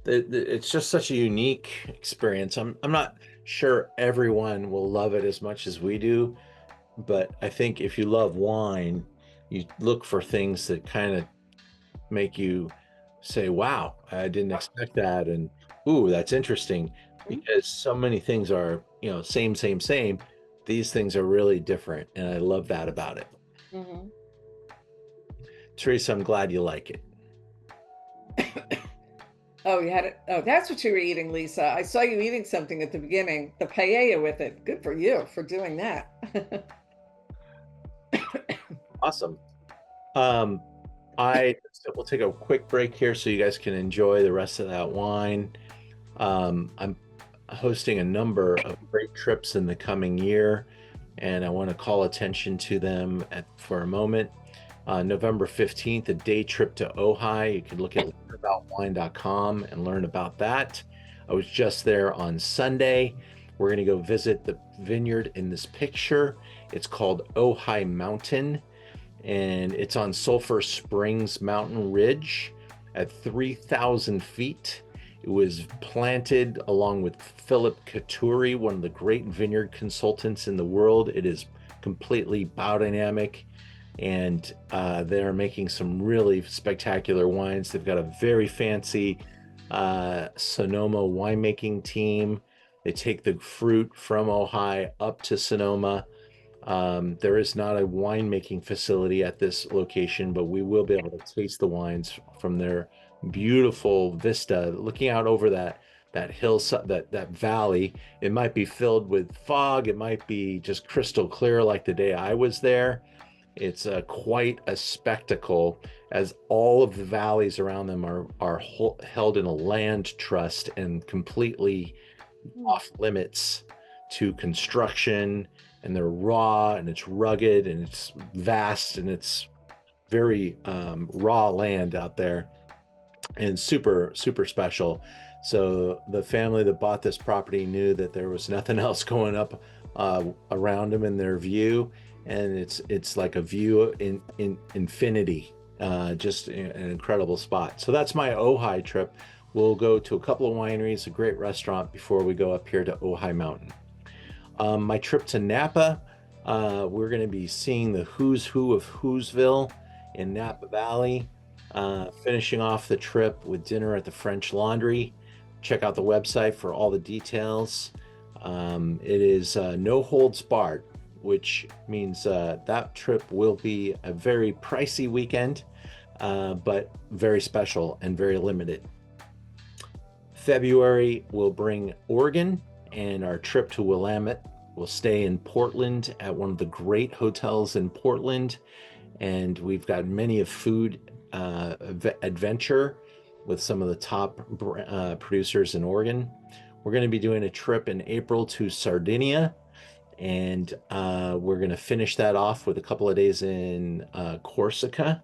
It's just such a unique experience. I'm not sure everyone will love it as much as we do, but I think if you love wine, you look for things that kind of make you say, wow, I didn't expect that. And, ooh, that's interesting, because so many things are, you know, same. These things are really different. And I love that about it. Mm-hmm. Teresa, I'm glad you like it. Oh, you had it. Oh, that's what you were eating, Lisa. I saw you eating something at the beginning, the paella with it. Good for you for doing that. Awesome. We'll take a quick break here so you guys can enjoy the rest of that wine. I'm hosting a number of great trips in the coming year, and I want to call attention to them for a moment. November 15th, a day trip to Ojai. You can look at learnaboutwine.com and learn about that. I was just there on Sunday. We're going to go visit the vineyard in this picture. It's called Ojai Mountain, and it's on Sulphur Springs Mountain Ridge at 3,000 feet. It was planted along with Philip Katuri, one of the great vineyard consultants in the world. It is completely biodynamic, and they're making some really spectacular wines. They've got a very fancy Sonoma winemaking team. They take the fruit from Ojai up to Sonoma. There is not a winemaking facility at this location, but we will be able to taste the wines from their beautiful vista, looking out over that hill, that valley. It might be filled with fog. It might be just crystal clear like the day I was there. It's quite a spectacle, as all of the valleys around them are held in a land trust and completely off limits to construction, and they're raw, and it's rugged, and it's vast, and it's very raw land out there, and super special. So the family that bought this property knew that there was nothing else going up around them in their view, and it's like a view in infinity. Just an incredible spot. So that's my Ojai trip. We'll go to a couple of wineries, a great restaurant before we go up here to Ojai Mountain. My trip to Napa, we're going to be seeing the who's who of Whoville in Napa Valley, finishing off the trip with dinner at the French Laundry. Check out the website for all the details. It is no holds barred, which means that trip will be a very pricey weekend, but very special and very limited. February will bring Oregon, and our trip to Willamette. We'll stay in Portland at one of the great hotels in Portland, and we've got many of food adventure with some of the top producers in Oregon. We're going to be doing a trip in April to Sardinia, and we're going to finish that off with a couple of days in Corsica,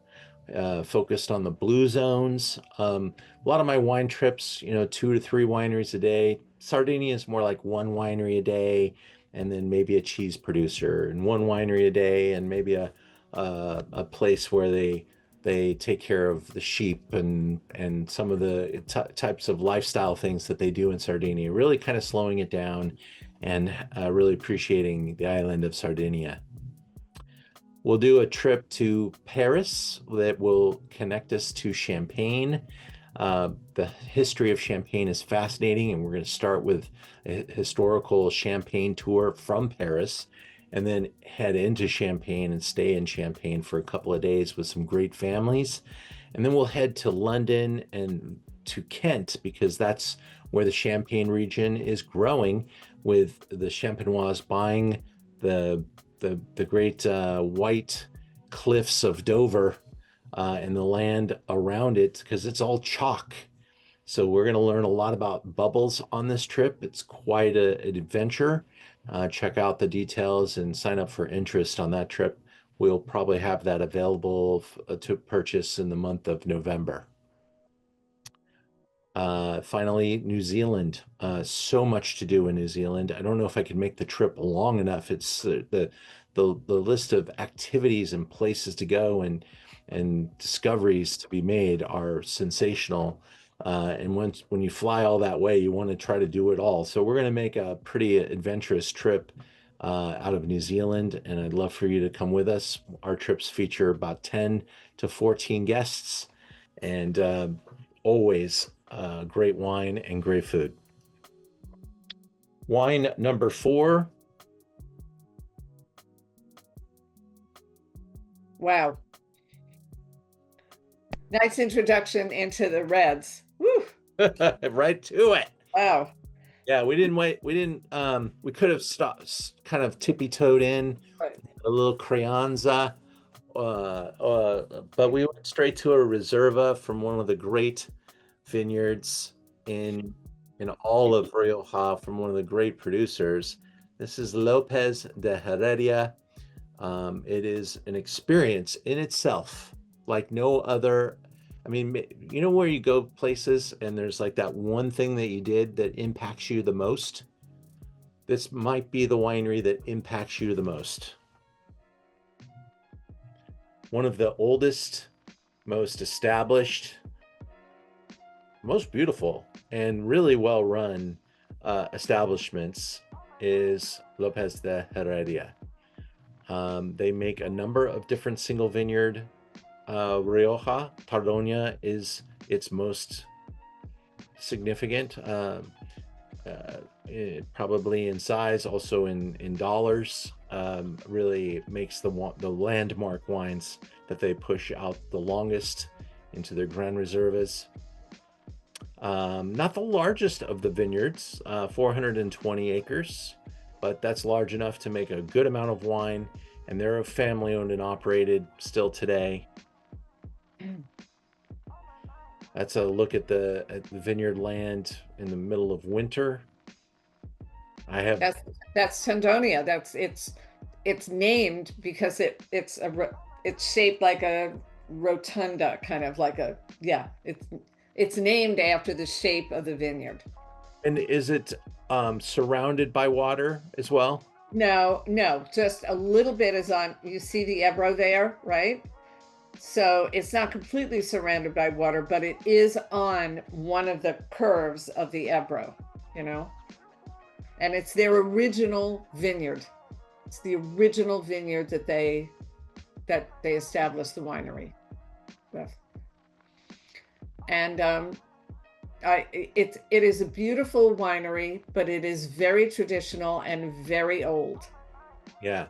focused on the blue zones. A lot of my wine trips, 2 to 3 wineries a day. Sardinia is more like 1 winery a day, and then maybe a cheese producer, and 1 winery a day, and maybe a place where they take care of the sheep and some of the types of lifestyle things that they do in Sardinia, really kind of slowing it down and really appreciating the island of Sardinia. We'll do a trip to Paris that will connect us to Champagne. The history of Champagne is fascinating, and we're going to start with a historical Champagne tour from Paris, and then head into Champagne and stay in Champagne for a couple of days with some great families. And then we'll head to London and to Kent, because that's where the Champagne region is growing, with the Champenois buying the great white cliffs of Dover and the land around it, because it's all chalk. So we're going to learn a lot about bubbles on this trip. It's quite an adventure. Check out the details and sign up for interest on that trip. We'll probably have that available to purchase in the month of November. Finally, New Zealand. So much to do in New Zealand. I don't know if I could make the trip long enough. It's the list of activities and places to go and discoveries to be made are sensational. And when you fly all that way, you want to try to do it all. So we're going to make a pretty adventurous trip out of New Zealand, and I'd love for you to come with us. Our trips feature about 10 to 14 guests, and always great wine and great food. Wine number 4. Wow. Nice introduction into the reds. Woo. Right to it. Wow. Yeah, we didn't wait. We could have stopped, kind of tippy-toed in, Right. a little Crianza, but we went straight to a Reserva from one of the great vineyards in all of Rioja, from one of the great producers. This is Lopez de Heredia. It is an experience in itself, like no other. I mean, you know where you go places and there's like that one thing that you did that impacts you the most? This might be the winery that impacts you the most. One of the oldest, most established, most beautiful, and really well run establishments is Lopez de Heredia. They make a number of different single vineyard Rioja. Tondonia is its most significant, probably in size, also in dollars. Really makes the landmark wines that they push out the longest into their Gran Reservas. Not the largest of the vineyards, 420 acres, but that's large enough to make a good amount of wine, and they're family owned and operated still today. That's a look at the vineyard land in the middle of winter. That's Tondonia. It's named because it's shaped like a rotunda, kind of like it's named after the shape of the vineyard. And is it surrounded by water as well? No, just a little bit is on. You see the Ebro there, right? So it's not completely surrounded by water, but it is on one of the curves of the Ebro, and it's their original vineyard. It's the original vineyard that they established the winery with. And it is a beautiful winery, but it is very traditional and very old. Yeah,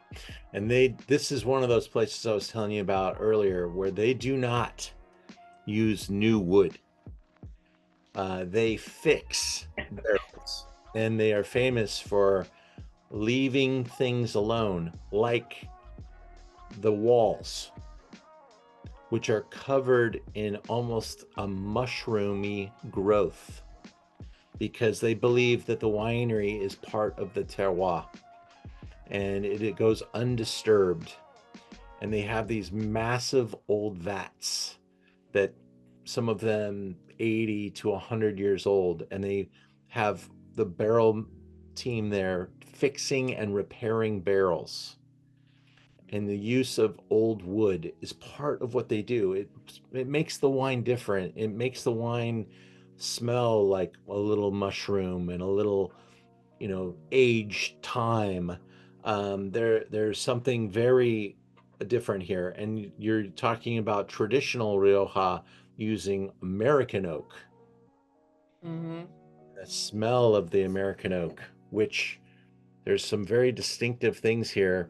and this is one of those places I was telling you about earlier where they do not use new wood. They fix barrels, and they are famous for leaving things alone, like the walls, which are covered in almost a mushroomy growth, because they believe that the winery is part of the terroir. And it goes undisturbed, and they have these massive old vats that some of them 80 to 100 years old, and they have the barrel team there fixing and repairing barrels, and the use of old wood is part of what they do. It makes the wine different. It makes the wine smell like a little mushroom and a little age time. There's something very different here, and you're talking about traditional Rioja using American oak. Mm-hmm. The smell of the American oak, which there's some very distinctive things here.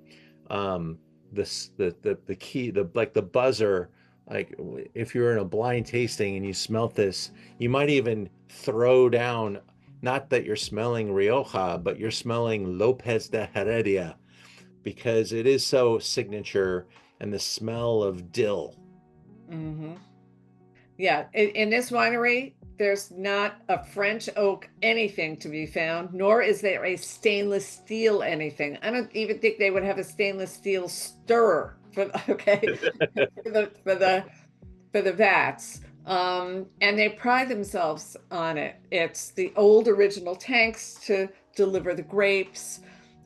The key, like the buzzer, like if you're in a blind tasting and you smelt this, you might even throw down. Not that you're smelling Rioja, but you're smelling Lopez de Heredia, because it is so signature, and the smell of dill. Mm-hmm. Yeah. In this winery, there's not a French oak anything to be found, nor is there a stainless steel anything. I don't even think they would have a stainless steel stirrer for okay for the vats. And they pride themselves on it. It's the old original tanks to deliver the grapes.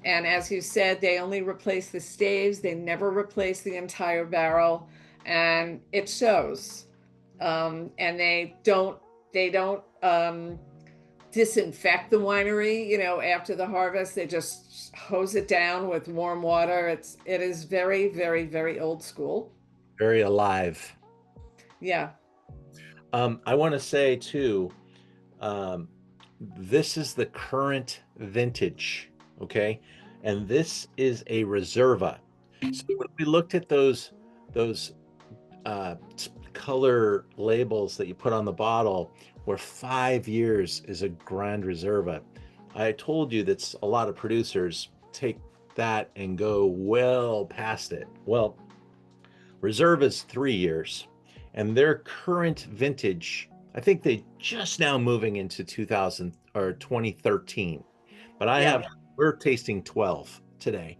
And as you said, they only replace the staves. They never replace the entire barrel, and it shows. And they don't disinfect the winery, after the harvest. They just hose it down with warm water. It is very, very, very old school. Very alive. Yeah. I want to say too, um, this is the current vintage, okay? And this is a Reserva. So when we looked at those uh, color labels that you put on the bottle, where 5 years is a Grand Reserva, I told you that a lot of producers take that and go well past it. Well, Reserva is 3 years, and their current vintage, I think they just now moving into 2000 or 2013, but Yeah. we're tasting 12 today.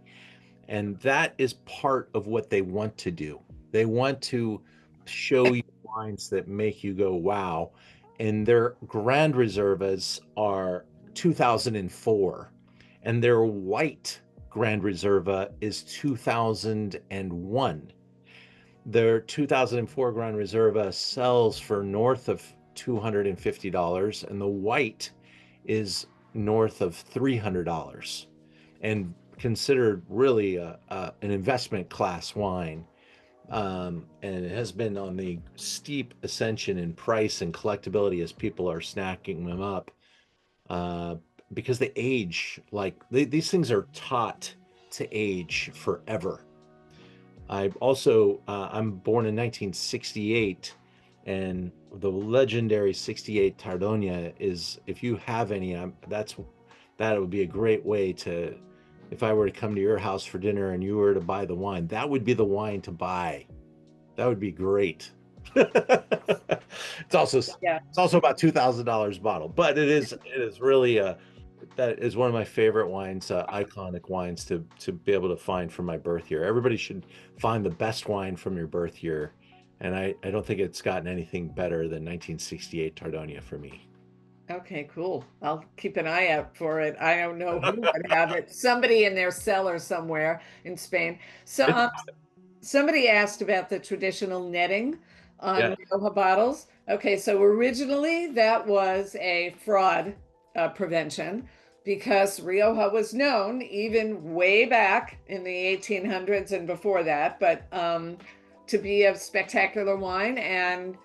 And that is part of what they want to do. They want to show you wines that make you go, wow. And their Grand Reservas are 2004, and their white Grand Reserva is 2001. Their 2004 Grand Reserva sells for north of $250, and the white is north of $300, and considered really an investment class wine. And it has been on the steep ascension in price and collectability as people are snacking them up, because they age like these things are taught to age forever. I'm born in 1968, and the legendary 68 Tondonia is, if you have any, that would be a great way to, if I were to come to your house for dinner and you were to buy the wine, that would be the wine to buy. That would be great. It's also about $2,000 a bottle, but it is really that is one of my favorite wines, iconic wines to be able to find from my birth year. Everybody should find the best wine from your birth year, and I don't think it's gotten anything better than 1968 Tondonia for me. Okay, cool. I'll keep an eye out for it. I don't know who would have it. Somebody in their cellar somewhere in Spain. So, somebody asked about the traditional netting on Yeah. Rioja bottles. Okay, so originally that was a fraud prevention, because Rioja was known even way back in the 1800s and before that, but to be a spectacular wine. And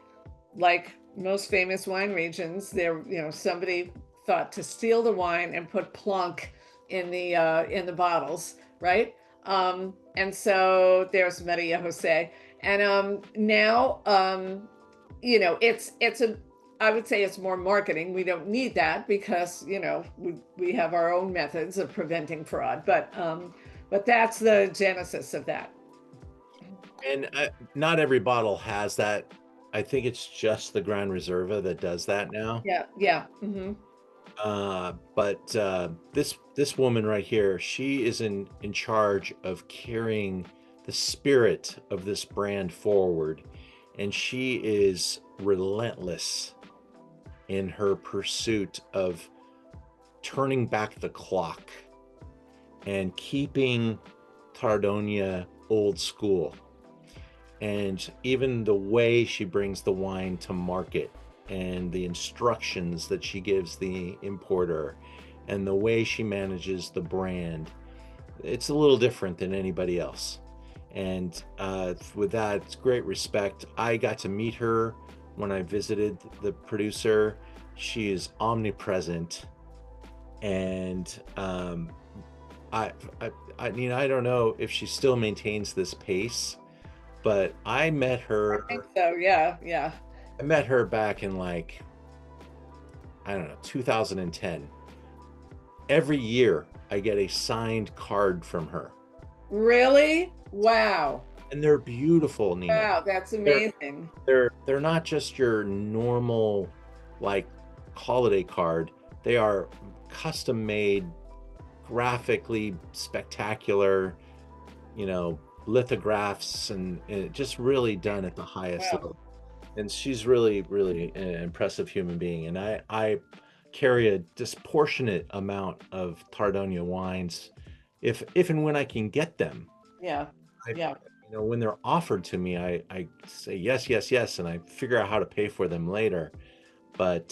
like most famous wine regions, somebody thought to steal the wine and put plunk in the bottles, right? And so there's Maria Jose. And now, it's I would say it's more marketing. We don't need that because, we have our own methods of preventing fraud. But that's the genesis of that. And not every bottle has that. I think it's just the Gran Reserva that does that now. Yeah, yeah. Mm-hmm. But this woman right here, she is in charge of carrying the spirit of this brand forward, and she is relentless in her pursuit of turning back the clock and keeping Tondonia old school. And even the way she brings the wine to market, and the instructions that she gives the importer, and the way she manages the brand, it's a little different than anybody else. And with that, it's great respect. I got to meet her when I visited the producer. She is omnipresent, and I don't know if she still maintains this pace, but I met her. I think so. Yeah, yeah. I met her back in, like, I don't know, 2010. Every year I get a signed card from her. Really? Wow. And they're beautiful, Nina. Wow, that's amazing. They're not just your normal like holiday card. They are custom made, graphically spectacular, you know, lithographs and just really done at the highest Wow. level. And she's really an impressive human being. And I carry a disproportionate amount of Tondonia wines if and when I can get them. Yeah. I, Yeah. you know, when they're offered to me, I say yes, and I figure out how to pay for them later. But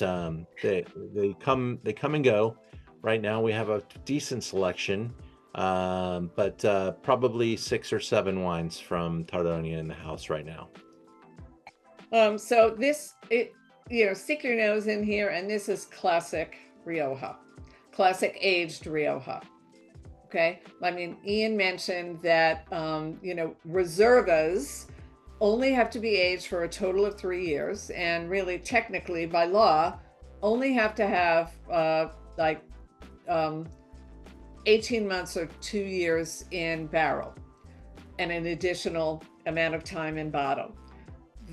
they come and go. Right now we have a decent selection, but probably 6 or 7 wines from Tondonia in the house right now. So stick your nose in here, and this is classic Rioja, classic aged Rioja. Okay. I mean, Ian mentioned that, reservas only have to be aged for a total of 3 years. And really, technically, by law, only have to have 18 months or 2 years in barrel and an additional amount of time in bottle.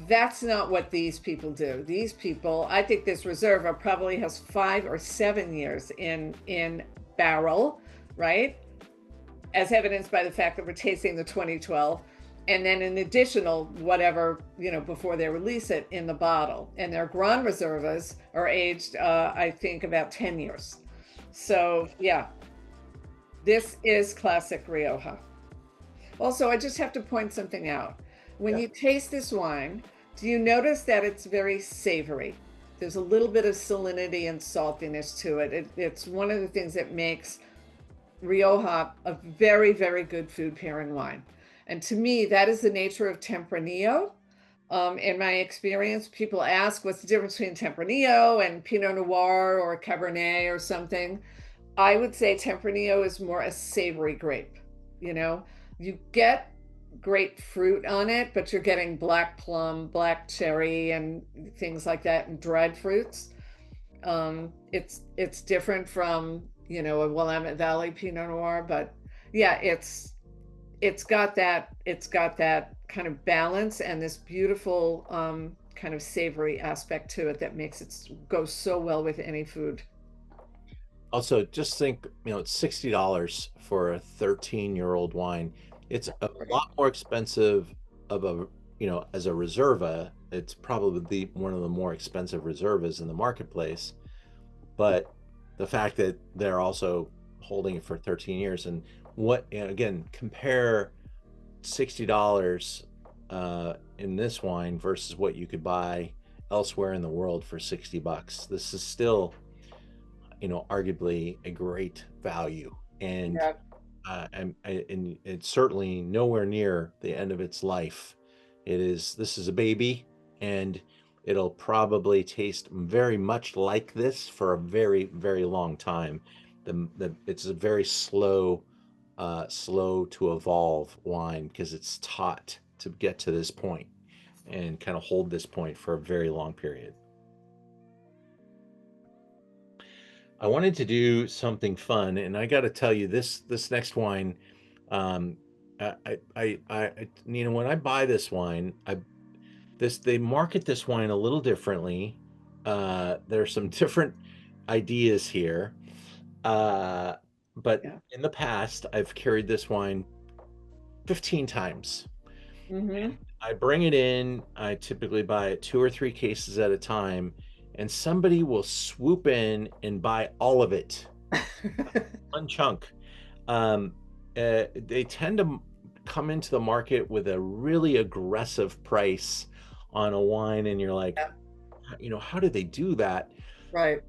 That's not what these people do. These people, I think this Reserva probably has 5 or 7 years in barrel, right? As evidenced by the fact that we're tasting the 2012, and then an additional whatever, before they release it in the bottle. And their Gran Reservas are aged, I think, about 10 years. So yeah, this is classic Rioja. Also, I just have to point something out. When you taste this wine, do you notice that it's very savory? There's a little bit of salinity and saltiness to it. It's one of the things that makes Rioja a very, very good food pairing wine. And to me, that is the nature of Tempranillo. In my experience, people ask what's the difference between Tempranillo and Pinot Noir or Cabernet or something. I would say Tempranillo is more a savory grape. You get great fruit on it, but you're getting black plum, black cherry, and things like that, and dried fruits. It's different from a Willamette Valley Pinot Noir, but yeah, it's got that kind of balance and this beautiful kind of savory aspect to it that makes it go so well with any food. Also, just think, it's $60 for a 13-year-old wine. It's a lot more expensive of a, as a Reserva. It's probably one of the more expensive Reservas in the marketplace. But the fact that they're also holding it for 13 years, and again, compare $60 in this wine versus what you could buy elsewhere in the world for $60. This is still, arguably a great value, and and it's certainly nowhere near the end of its life. This is a baby, and it'll probably taste very much like this for a very, very long time. It's a very slow to evolve wine because it's taught to get to this point and kind of hold this point for a very long period. I wanted to do something fun, and I got to tell you, this next wine, when I buy this wine, they market this wine a little differently. There's some different ideas here, but in the past, I've carried this wine 15 times. Mm-hmm. I bring it in. I typically buy 2 or 3 cases at a time, and somebody will swoop in and buy all of it, one chunk. They tend to come into the market with a really aggressive price on a wine, and you're like, how did they do that? Right.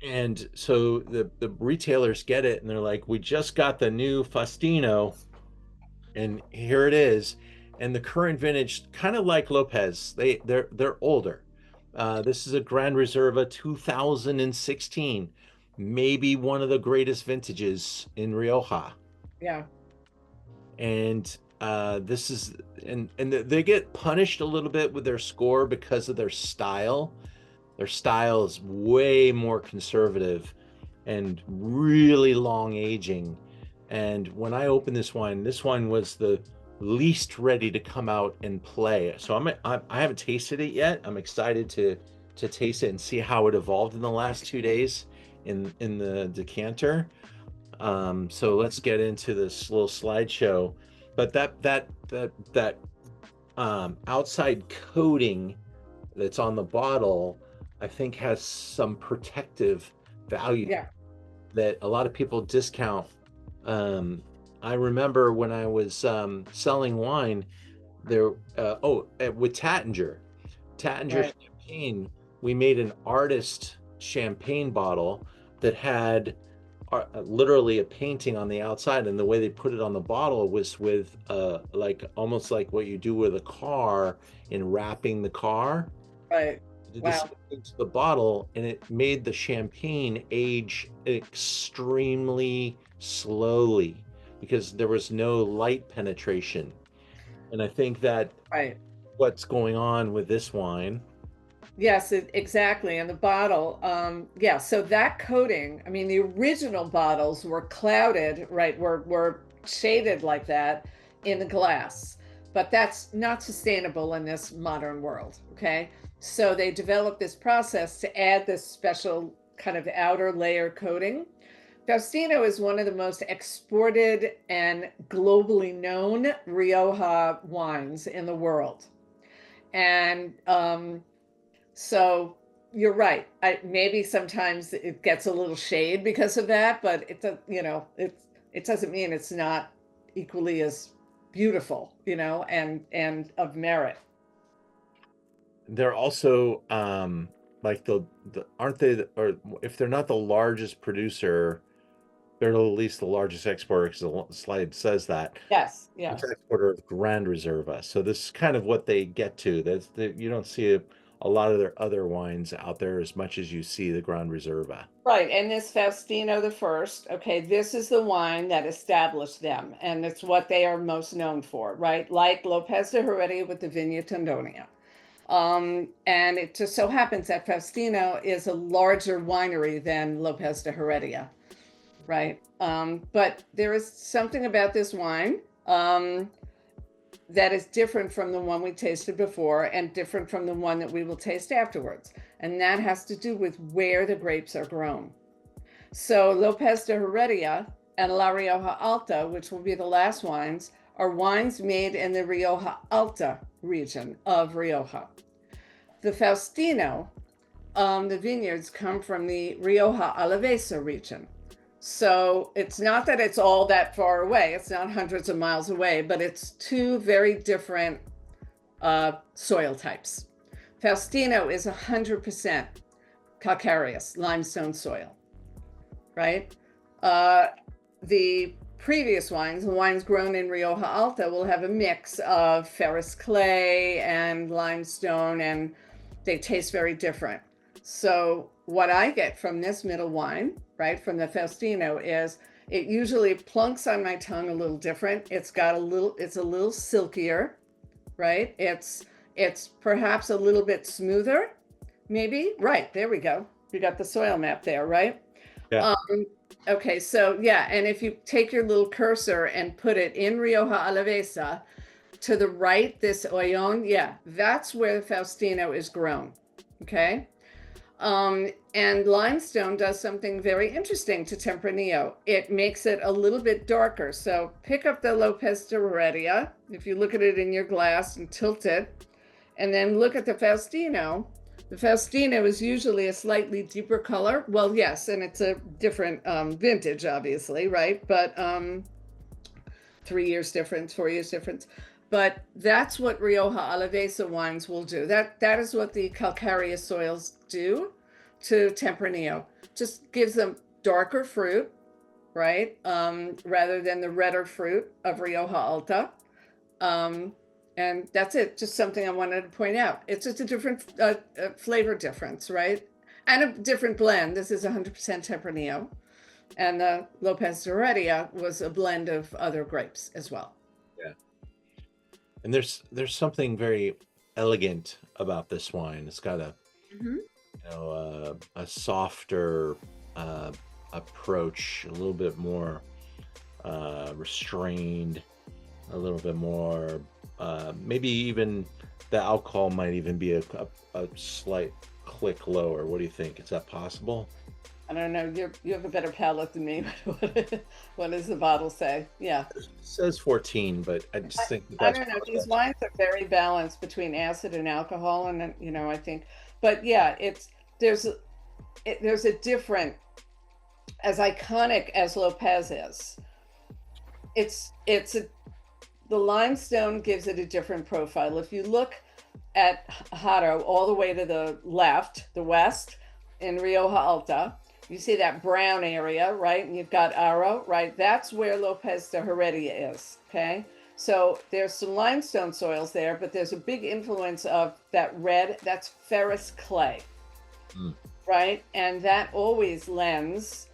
And so the retailers get it, and they're like, we just got the new Faustino, and here it is. And the current vintage, kind of like Lopez, they're older. This is a Gran Reserva 2016, maybe one of the greatest vintages in Rioja. Yeah. And this is, and they get punished a little bit with their score because of their style. Their style is way more conservative and really long aging. And when I opened this wine was least ready to come out and play. So I haven't tasted it yet. I'm excited to taste it and see how it evolved in the last 2 days in the decanter. So let's get into this little slideshow. But that outside coating that's on the bottle, I think has some protective value that a lot of people discount. I remember when I was selling wine there, with Tattinger champagne, we made an artist champagne bottle that had literally a painting on the outside, and the way they put it on the bottle was with like almost like what you do with a car in wrapping the car. Right. Did Wow. this into the bottle, and it made the champagne age extremely slowly because there was no light penetration. And I think that Right. what's going on with this wine. Yes, exactly. And the bottle, yeah, so that coating, I mean, the original bottles were clouded, right, were shaded like that in the glass, but that's not sustainable in this modern world, okay? So they developed this process to add this special kind of outer layer coating. Faustino is one of the most exported and globally known Rioja wines in the world. And so you're right. Maybe sometimes it gets a little shade because of that, but it doesn't mean it's not equally as beautiful, and of merit. They're also like the aren't they, or if they're not the largest producer, they're at least the largest exporter, because the slide says that. Yes, It's yes. exporter of Gran Reserva. So this is kind of what they get to. You don't see a lot of their other wines out there as much as you see the Gran Reserva. Right. And this Faustino the First, okay, this is the wine that established them, and it's what they are most known for, right? Like Lopez de Heredia with the Vina Tondonia. And it just so happens that Faustino is a larger winery than Lopez de Heredia, right? But there is something about this wine that is different from the one we tasted before and different from the one that we will taste afterwards. And that has to do with where the grapes are grown. So Lopez de Heredia and La Rioja Alta, which will be the last wines, are wines made in the Rioja Alta region of Rioja. The Faustino, the vineyards come from the Rioja Alavesa region. So it's not that it's all that far away. It's not hundreds of miles away, but it's two very different soil types. Faustino is 100% calcareous limestone soil, right? The previous wines, the wines grown in Rioja Alta, will have a mix of ferrous clay and limestone, and they taste very different. So what I get from this middle wine, right, from the Faustino, is it usually plunks on my tongue a little different. It's a little silkier, right? It's perhaps a little bit smoother, maybe. Right, there we go. You got the soil map there, right? Yeah. Okay, so yeah, and if you take your little cursor and put it in Rioja Alavesa, to the right, this Ollón, yeah, that's where the Faustino is grown, okay? And limestone does something very interesting to Tempranillo. It makes it a little bit darker. So pick up the Lopez de Heredia, if you look at it in your glass and tilt it, and then look at the Faustino. The Faustino is usually a slightly deeper color. Well, yes, and it's a different vintage, obviously, right? But 3 years difference, 4 years difference. But that's what Rioja Alavesa wines will do. That is what the calcareous soils do to Tempranillo. Just gives them darker fruit, right? Rather than the redder fruit of Rioja Alta. And that's it. Just something I wanted to point out. It's just a different flavor difference, right? And a different blend. This is 100% Tempranillo. And the Lopez de Heredia was a blend of other grapes as well. Yeah. And there's something very elegant about this wine. It's got a a softer approach, a little bit more restrained. a little bit more, maybe even the alcohol might even be a slight click lower. What do you think? Is that possible? I don't know. You have a better palate than me. What does the bottle say? Yeah. It says 14, but I just think I that's don't know. probably These wines are very balanced between acid and alcohol, and then, I think, but yeah, there's there's a different, as iconic as Lopez is. The limestone gives it a different profile. If you look at Haro all the way to the left, the west, in Rioja Alta, you see that brown area, right? And you've got Aro, right? That's where Lopez de Heredia is, okay? So there's some limestone soils there, but there's a big influence of that red, that's ferrous clay, right? And that always lends,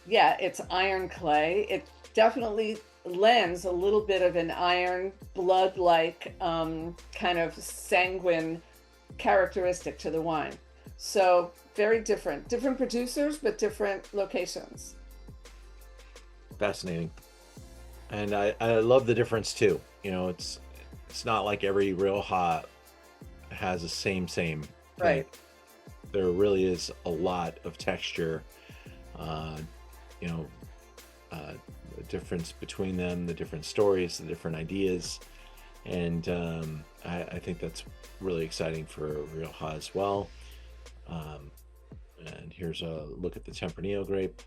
yeah, it's iron clay. It definitely lends a little bit of an iron blood-like kind of sanguine characteristic to the wine. So very different producers, but different locations. fascinating. And I love the difference too. It's not like every Rioja has the same Right. There really is a lot of texture, you know, the difference between them, the different stories, the different ideas. And I think that's really exciting for Rioja as well. And here's a look at the Tempranillo grape.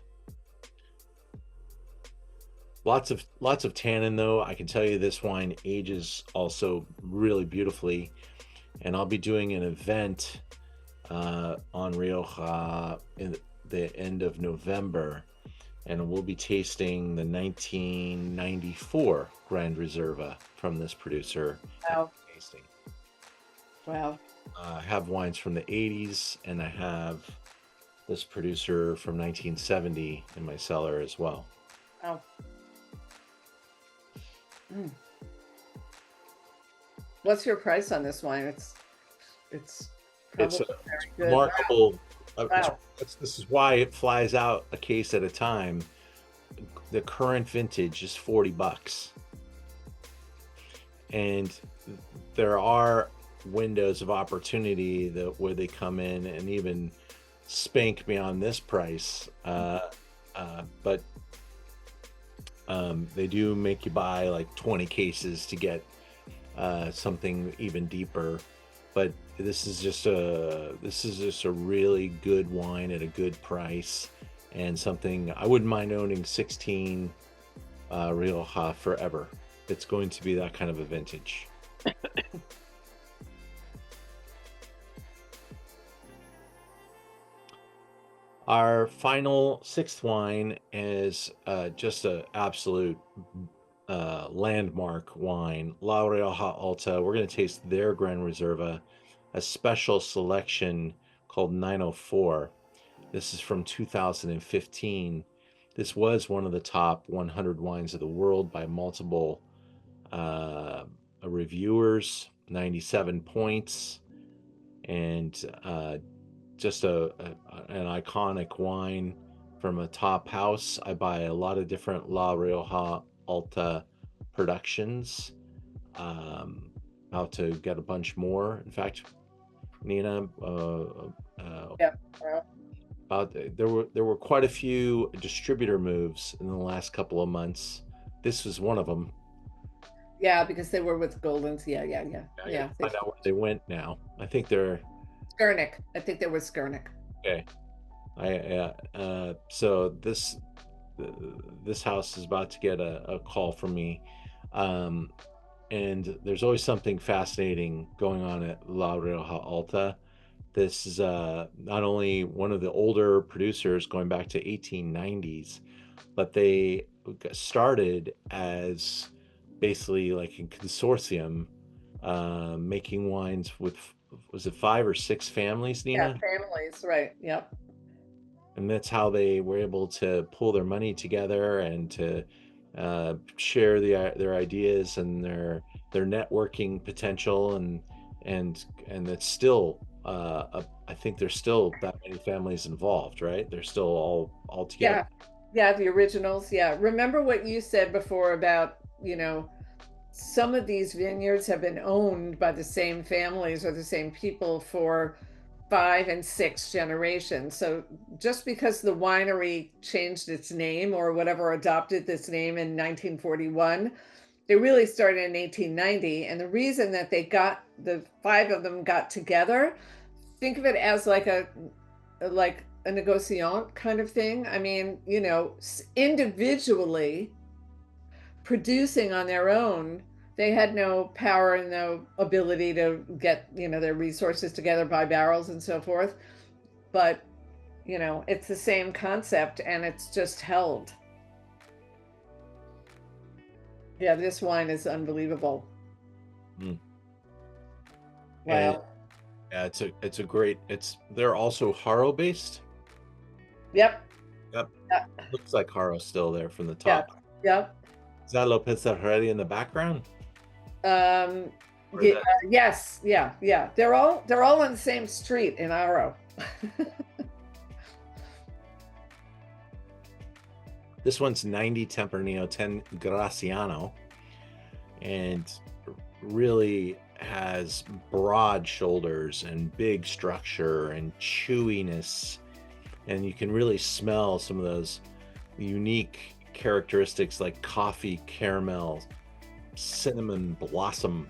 Lots of tannin though. I can tell you this wine ages also really beautifully. And I'll be doing an event on Rioja in the end of November, and we'll be tasting the 1994 Grand Reserva from this producer. Wow. Tasting. Wow. I have wines from the 80s, and I have this producer from 1970 in my cellar as well. Wow. What's your price on this wine? It's probably very good. Remarkable. Wow. This is why it flies out a case at a time. The current vintage is $40, and there are windows of opportunity where they come in and even spank me on this price, but they do make you buy like 20 cases to get something even deeper. But this is just a really good wine at a good price, and something I wouldn't mind owning 16 Rioja forever. It's going to be that kind of a vintage. Our final sixth wine is just an absolute landmark wine, La Rioja Alta. We're going to taste their Gran Reserva, a special selection called 904. This is from 2015. This was one of the top 100 wines of the world by multiple reviewers, 97 points, and just an iconic wine from a top house. I buy a lot of different La Rioja Alta productions, out to get a bunch more. In fact, Nina, Yeah. there were quite a few distributor moves in the last couple of months. This was one of them. Yeah, because they were with Goldens. Yeah. Find out where they went now. I think they're Skurnik. I think there was Skurnik. okay. So this house is about to get a call from me, and there's always something fascinating going on at La Rioja Alta. This is not only one of the older producers going back to 1890s, but they started as basically like a consortium, making wines with, was it 5 or 6 families, Nina? Yeah, families, right. Yep. And that's how they were able to pull their money together and to share their ideas and their networking potential, and it's still I think there's still that many families involved, right? They're still all together. Yeah, the originals. Yeah. Remember what you said before about, some of these vineyards have been owned by the same families or the same people for 5 and 6 generations. So just because the winery changed its name or whatever, adopted this name in 1941, they really started in 1890. And the reason that the 5 of them got together, think of it as like a negociant kind of thing. I mean, individually producing on their own, they had no power and no ability to get, their resources together, buy barrels and so forth. But, it's the same concept and it's just held. Yeah, this wine is unbelievable. Mm. Wow. Yeah, it's a great, they're also Haro based. Yep. Yep. Yep. Looks like Haro's still there from the Yep. top. Yep. Is that Lopez Heredia in the background? Yes, yeah. They're all on the same street in Aro. This one's 90 Tempranillo, 10 Graciano, and really has broad shoulders and big structure and chewiness, and you can really smell some of those unique characteristics like coffee, caramel, cinnamon blossom.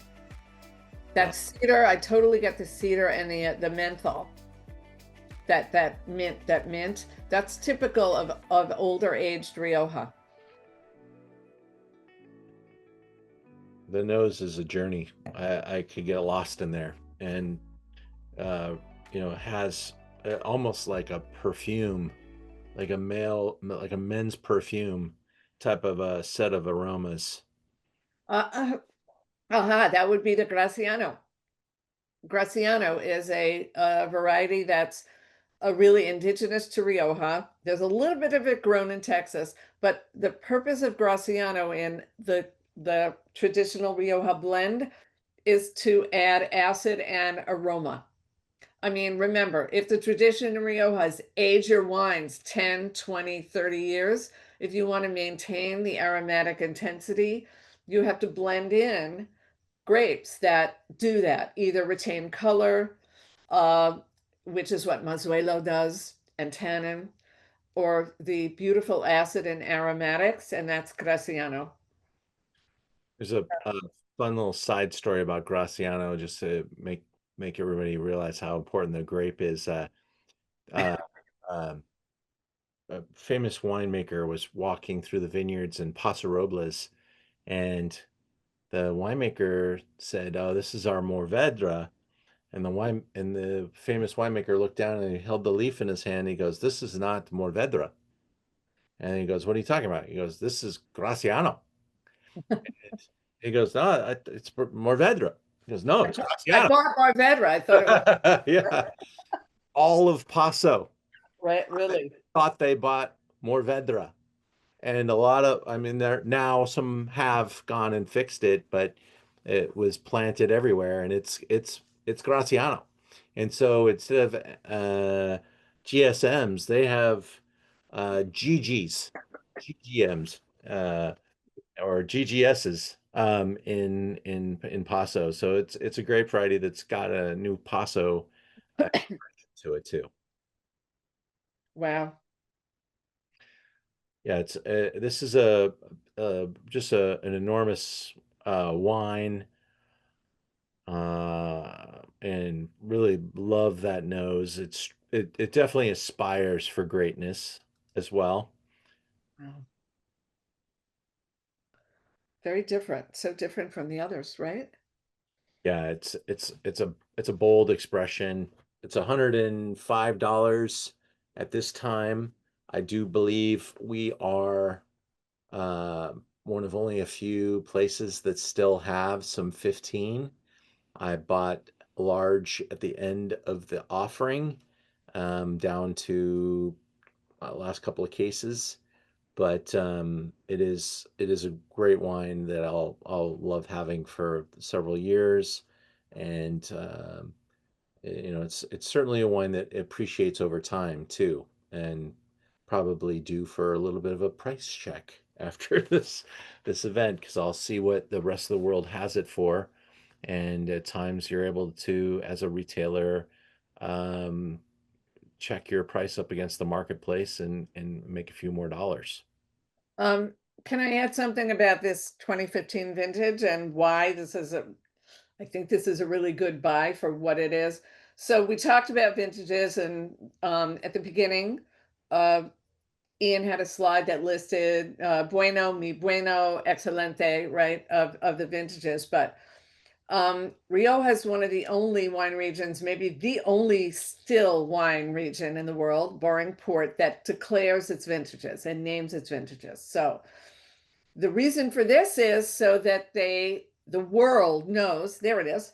That cedar, I totally get the cedar and the menthol. That mint, that's typical of older aged Rioja. The nose is a journey. I could get lost in there, and it has almost like a perfume, like a men's perfume type of a set of aromas. That would be the Graciano. Graciano is a variety that's really indigenous to Rioja. There's a little bit of it grown in Texas, but the purpose of Graciano in the traditional Rioja blend is to add acid and aroma. I mean, remember, if the tradition in Rioja is age your wines 10, 20, 30 years, if you want to maintain the aromatic intensity, you have to blend in grapes that do that, either retain color, uh, which is what Mazuelo does, and tannin, or the beautiful acid and aromatics, and that's Graciano. There's a fun little side story about Graciano, just to make everybody realize how important the grape is. Uh, a famous winemaker was walking through the vineyards in Paso Robles, and the winemaker said, "Oh, this is our Morvedra." And the famous winemaker looked down and he held the leaf in his hand. He goes, "This is not Morvedra." And he goes, "What are you talking about?" He goes, "This is Graciano." He goes, "No, it's Morvedra." He goes, "No, it's I Graciano." bought Morvedra. I thought it was Yeah. All of Paso right, really. thought they bought Morvedra. And I mean, there now some have gone and fixed it, but it was planted everywhere, and it's Graciano. And so instead of GSMs, they have GGMs, or GGSs in Paso. So it's a grape variety that's got a new Paso to it too. Wow. Yeah, it's this is just an enormous wine, and really love that nose. It definitely aspires for greatness as well. Wow. Very different. So different from the others, right? Yeah, it's a bold expression. It's $105 at this time. I do believe we are one of only a few places that still have some 15. I bought large at the end of the offering, down to last couple of cases, but it is a great wine that I'll love having for several years, and it's certainly a wine that appreciates over time too, and probably due for a little bit of a price check. after this event, because I'll see what the rest of the world has it for. And at times you're able to, as a retailer, um, check your price up against the marketplace and make a few more dollars. Um, can I add something about this 2015 vintage and why I think this is a really good buy for what it is. So we talked about vintages, and at the beginning, uh, Ian had a slide that listed bueno, mi bueno, excelente, right, of the vintages. But Rioja is one of the only wine regions, maybe the only still wine region in the world, barring port, that declares its vintages and names its vintages. So the reason for this is so that the world knows, there it is,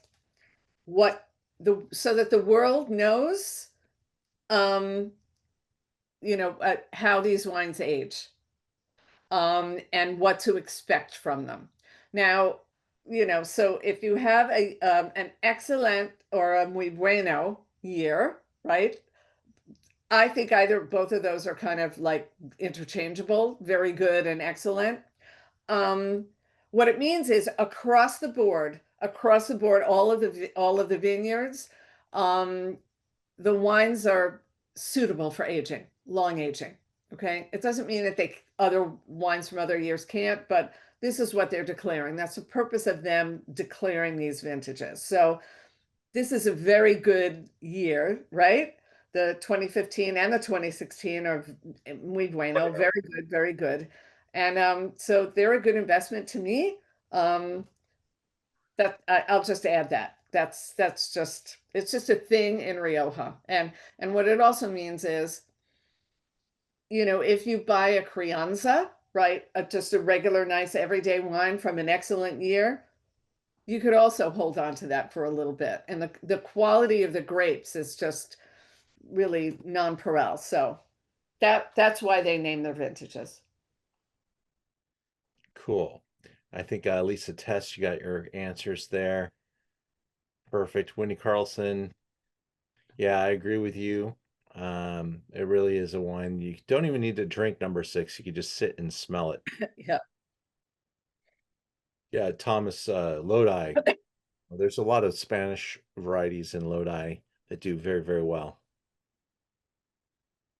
so that the world knows, um, how these wines age, and what to expect from them. Now, so if you have an excellent or a muy bueno year, right? I think both of those are kind of like interchangeable, very good and excellent. Um, what it means is across the board, all of the vineyards, um, the wines are suitable for aging, long aging. Okay, it doesn't mean that other wines from other years can't, but this is what they're declaring. That's the purpose of them declaring these vintages. So this is a very good year, right? The 2015 and the 2016 are muy bueno, very good, very good. And so they're a good investment to me. I'll just add that. It's just a thing in Rioja. And what it also means is, if you buy a Crianza, right, just a regular nice everyday wine from an excellent year, you could also hold on to that for a little bit. And the quality of the grapes is just really nonpareil. So that's why they name their vintages. Cool. I think Lisa Tess, you got your answers there. Perfect. Wendy Carlson. Yeah, I agree with you. It really is a wine. You don't even need to drink number 6. You could just sit and smell it. Yeah. Yeah, Thomas Lodi. There's a lot of Spanish varieties in Lodi that do very, very well.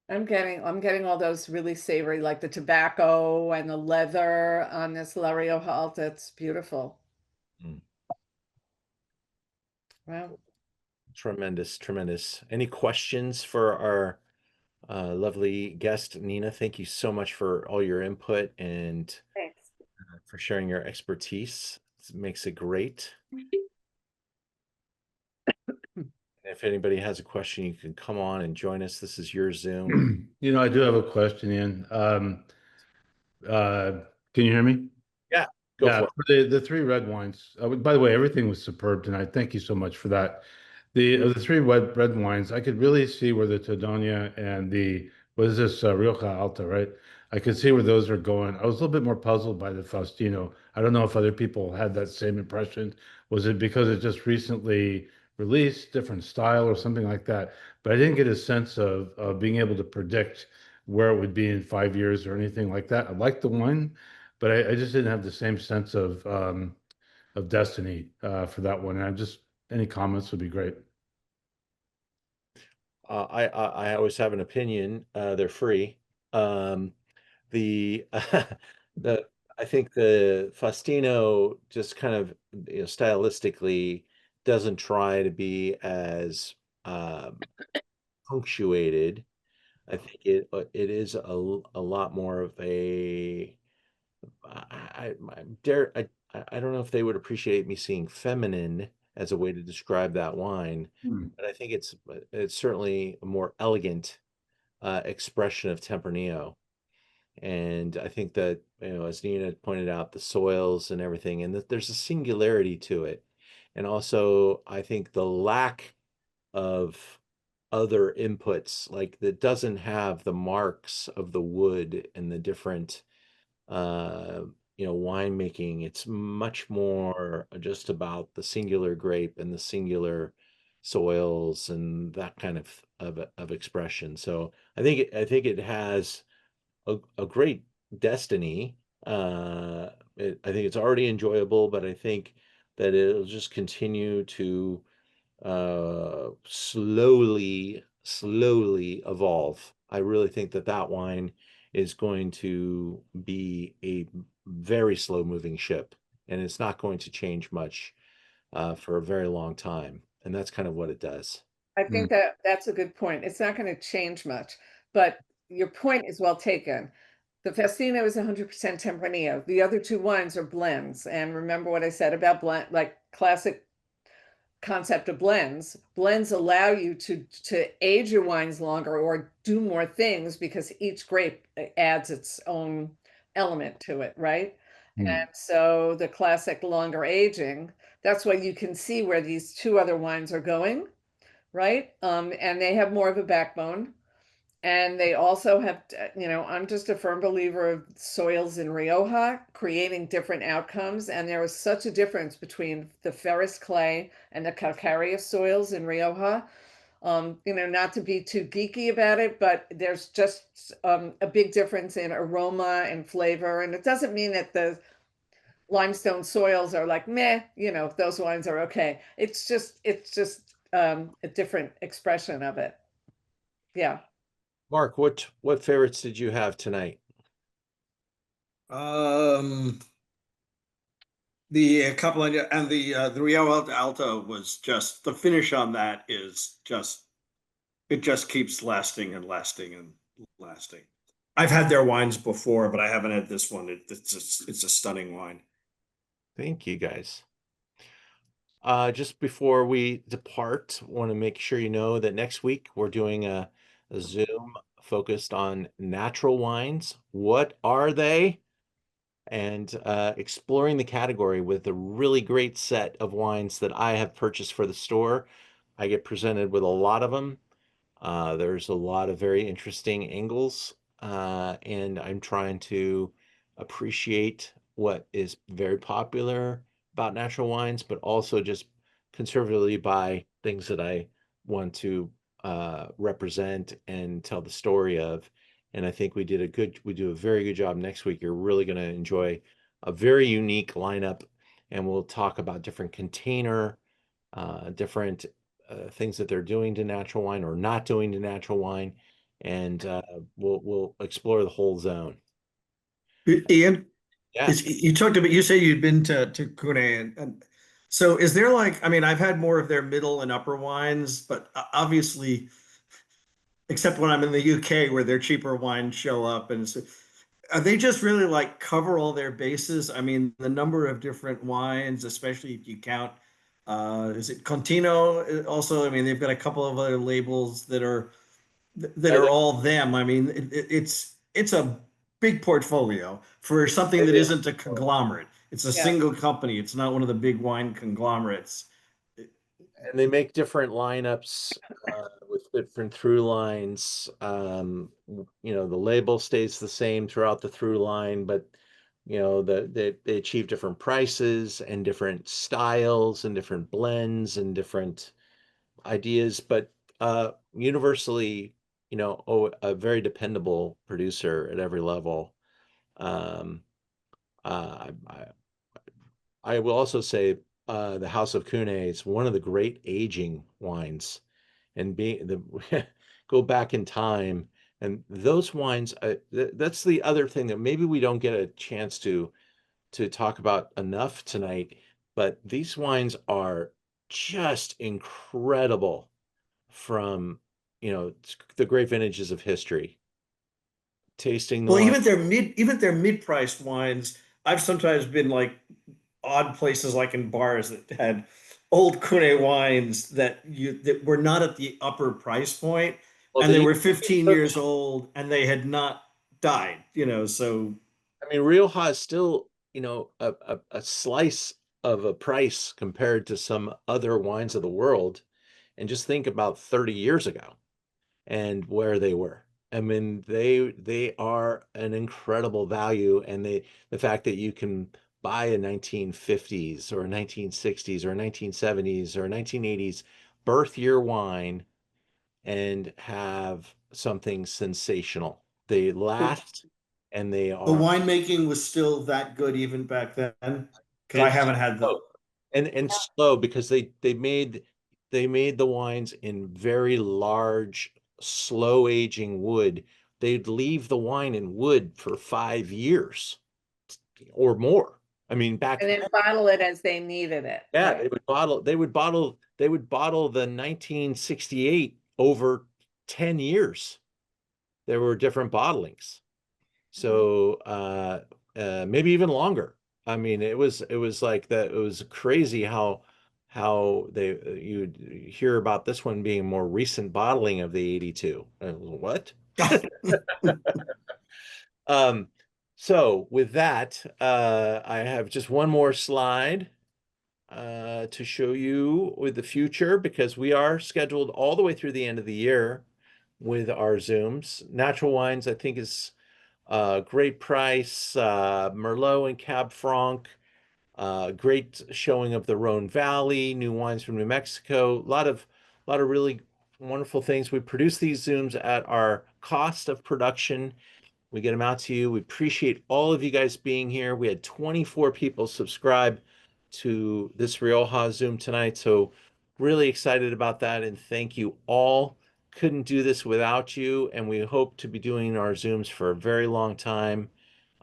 I'm getting all those really savory, like the tobacco and the leather on this La Rioja Alta. It's beautiful. Mm. Wow. Tremendous, tremendous. Any questions for our lovely guest, Nina? Thank you so much for all your input and Thanks. for sharing your expertise. It makes it great. If anybody has a question, you can come on and join us. This is your Zoom. I do have a question, Ian. Can you hear me? Yeah, go Yeah, for it. for the three red wines. By the way, everything was superb tonight. Thank you so much for that. The three red wines, I could really see where the Tondonia and what is this, Rioja Alta, right? I could see where those are going. I was a little bit more puzzled by the Faustino. I don't know if other people had that same impression. Was it because it just recently released, different style or something like that? But I didn't get a sense of being able to predict where it would be in 5 years or anything like that. I liked the wine, but I just didn't have the same sense of destiny for that one. And any comments would be great. I always have an opinion. They're free. The the I think the Faustino just kind of stylistically doesn't try to be as punctuated. I think it is a lot more of a I dare I don't know if they would appreciate me seeing feminine as a way to describe that wine, but I think it's certainly a more elegant expression of Tempranillo. And I think that, as Nina pointed out, the soils and everything, and that there's a singularity to it. And also, I think the lack of other inputs, like that doesn't have the marks of the wood and the different, winemaking. It's much more just about the singular grape and the singular soils and that kind of expression. So I think it has a great destiny. I think it's already enjoyable, but I think that it'll just continue to slowly evolve. I really think that that wine is going to be a very slow moving ship, and it's not going to change much for a very long time. And that's kind of what it does. I Mm. think that that's a good point. It's not going to change much, but your point is well taken. The Faustino is 100% Tempranillo. The other two wines are blends. And remember what I said about blend, like classic concept of blends. Blends allow you to age your wines longer or do more things because each grape adds its own element to it, right? Mm. And so the classic longer aging, that's why you can see where these two other wines are going, right? And they have more of a backbone. And they also have, I'm just a firm believer of soils in Rioja creating different outcomes. And there is such a difference between the ferrous clay and the calcareous soils in Rioja. Not to be too geeky about it, but there's just a big difference in aroma and flavor. And it doesn't mean that the limestone soils are like meh, those wines are okay. It's just a different expression of it. Yeah. Mark, what favorites did you have tonight? Um, the Capellania and the Rioja Alta was just the finish on that is just it just keeps lasting and lasting and lasting. I've had their wines before, but I haven't had this one. It's a stunning wine. Thank you, guys. Just before we depart, want to make sure you know that next week we're doing a Zoom focused on natural wines. What are they? And exploring the category with a really great set of wines that I have purchased for the store. I get presented with a lot of them. There's a lot of very interesting angles, and I'm trying to appreciate what is very popular about natural wines, but also just conservatively buy things that I want to represent and tell the story of. And I think we do a very good job next week. You're really going to enjoy a very unique lineup, and we'll talk about different container, different things that they're doing to natural wine or not doing to natural wine, and we'll explore the whole zone. Ian, Yeah. you talked about you say you'd been to Kune and so is there like I mean I've had more of their middle and upper wines, but obviously except when I'm in the UK where their cheaper wines show up and so, are they just really like cover all their bases? I mean, the number of different wines, especially if you count, is it Contino also? I mean, they've got a couple of other labels that are all them. I mean, it's a big portfolio for something that isn't a conglomerate. It's a Yeah. single company. It's not one of the big wine conglomerates. And they make different lineups with different through lines. The label stays the same throughout the through line, but they achieve different prices and different styles and different blends and different ideas, but universally, a very dependable producer at every level. Um, I will also say the House of Kune is one of the great aging wines, and being the go back in time, and those wines. That's the other thing that maybe we don't get a chance to talk about enough tonight, but these wines are just incredible from the great vintages of history. Tasting the Well, wine. even their mid-priced wines, I've sometimes been like odd places like in bars that had old Kune wines that were not at the upper price point Well, and they they were 15 years old and they had not died, so I mean, Rioja is still, a slice of a price compared to some other wines of the world. And just think about 30 years ago and where they were. I mean, they are an incredible value, and the fact that you can buy a 1950s or a 1960s or a 1970s or a 1980s birth year wine and have something sensational. They last. and they The are winemaking was still that good even back then, because I and haven't had the. slow, and slow because they made the wines in very large, slow aging wood. They'd leave the wine in wood for 5 years or more. I mean, back And then then, bottle it as they needed it. yeah, Right. they would bottle the 1968 over 10 years. There were different bottlings. So maybe even longer. I mean, it was like that. It was crazy how they you'd hear about this one being a more recent bottling of the 82. What? So with that, I have just one more slide to show you with the future, because we are scheduled all the way through the end of the year with our Zooms. Natural Wines, I think, is great price. Merlot and Cab Franc, great showing of the Rhone Valley, new wines from New Mexico. A lot of really wonderful things. We produce these Zooms at our cost of production. We get them out to you. We appreciate all of you guys being here. We had 24 people subscribe to this Rioja Zoom tonight, so really excited about that, and thank you all. Couldn't do this without you, and we hope to be doing our Zooms for a very long time.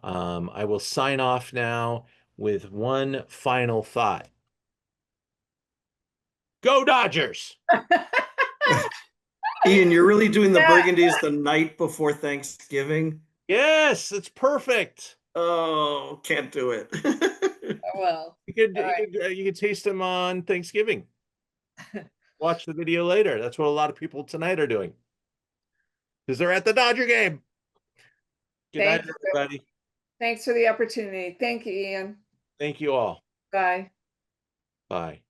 I will sign off now with one final thought. Go Dodgers! Ian, you're really doing the Yeah. Burgundies the night before Thanksgiving? Yes, it's perfect. Oh, can't do it. Well, You could taste them on Thanksgiving. Watch the video later. That's what a lot of people tonight are doing, because they're at the Dodger game. Good night, everybody. Thanks for the opportunity. Thank you, Ian. Thank you all. Bye. Bye.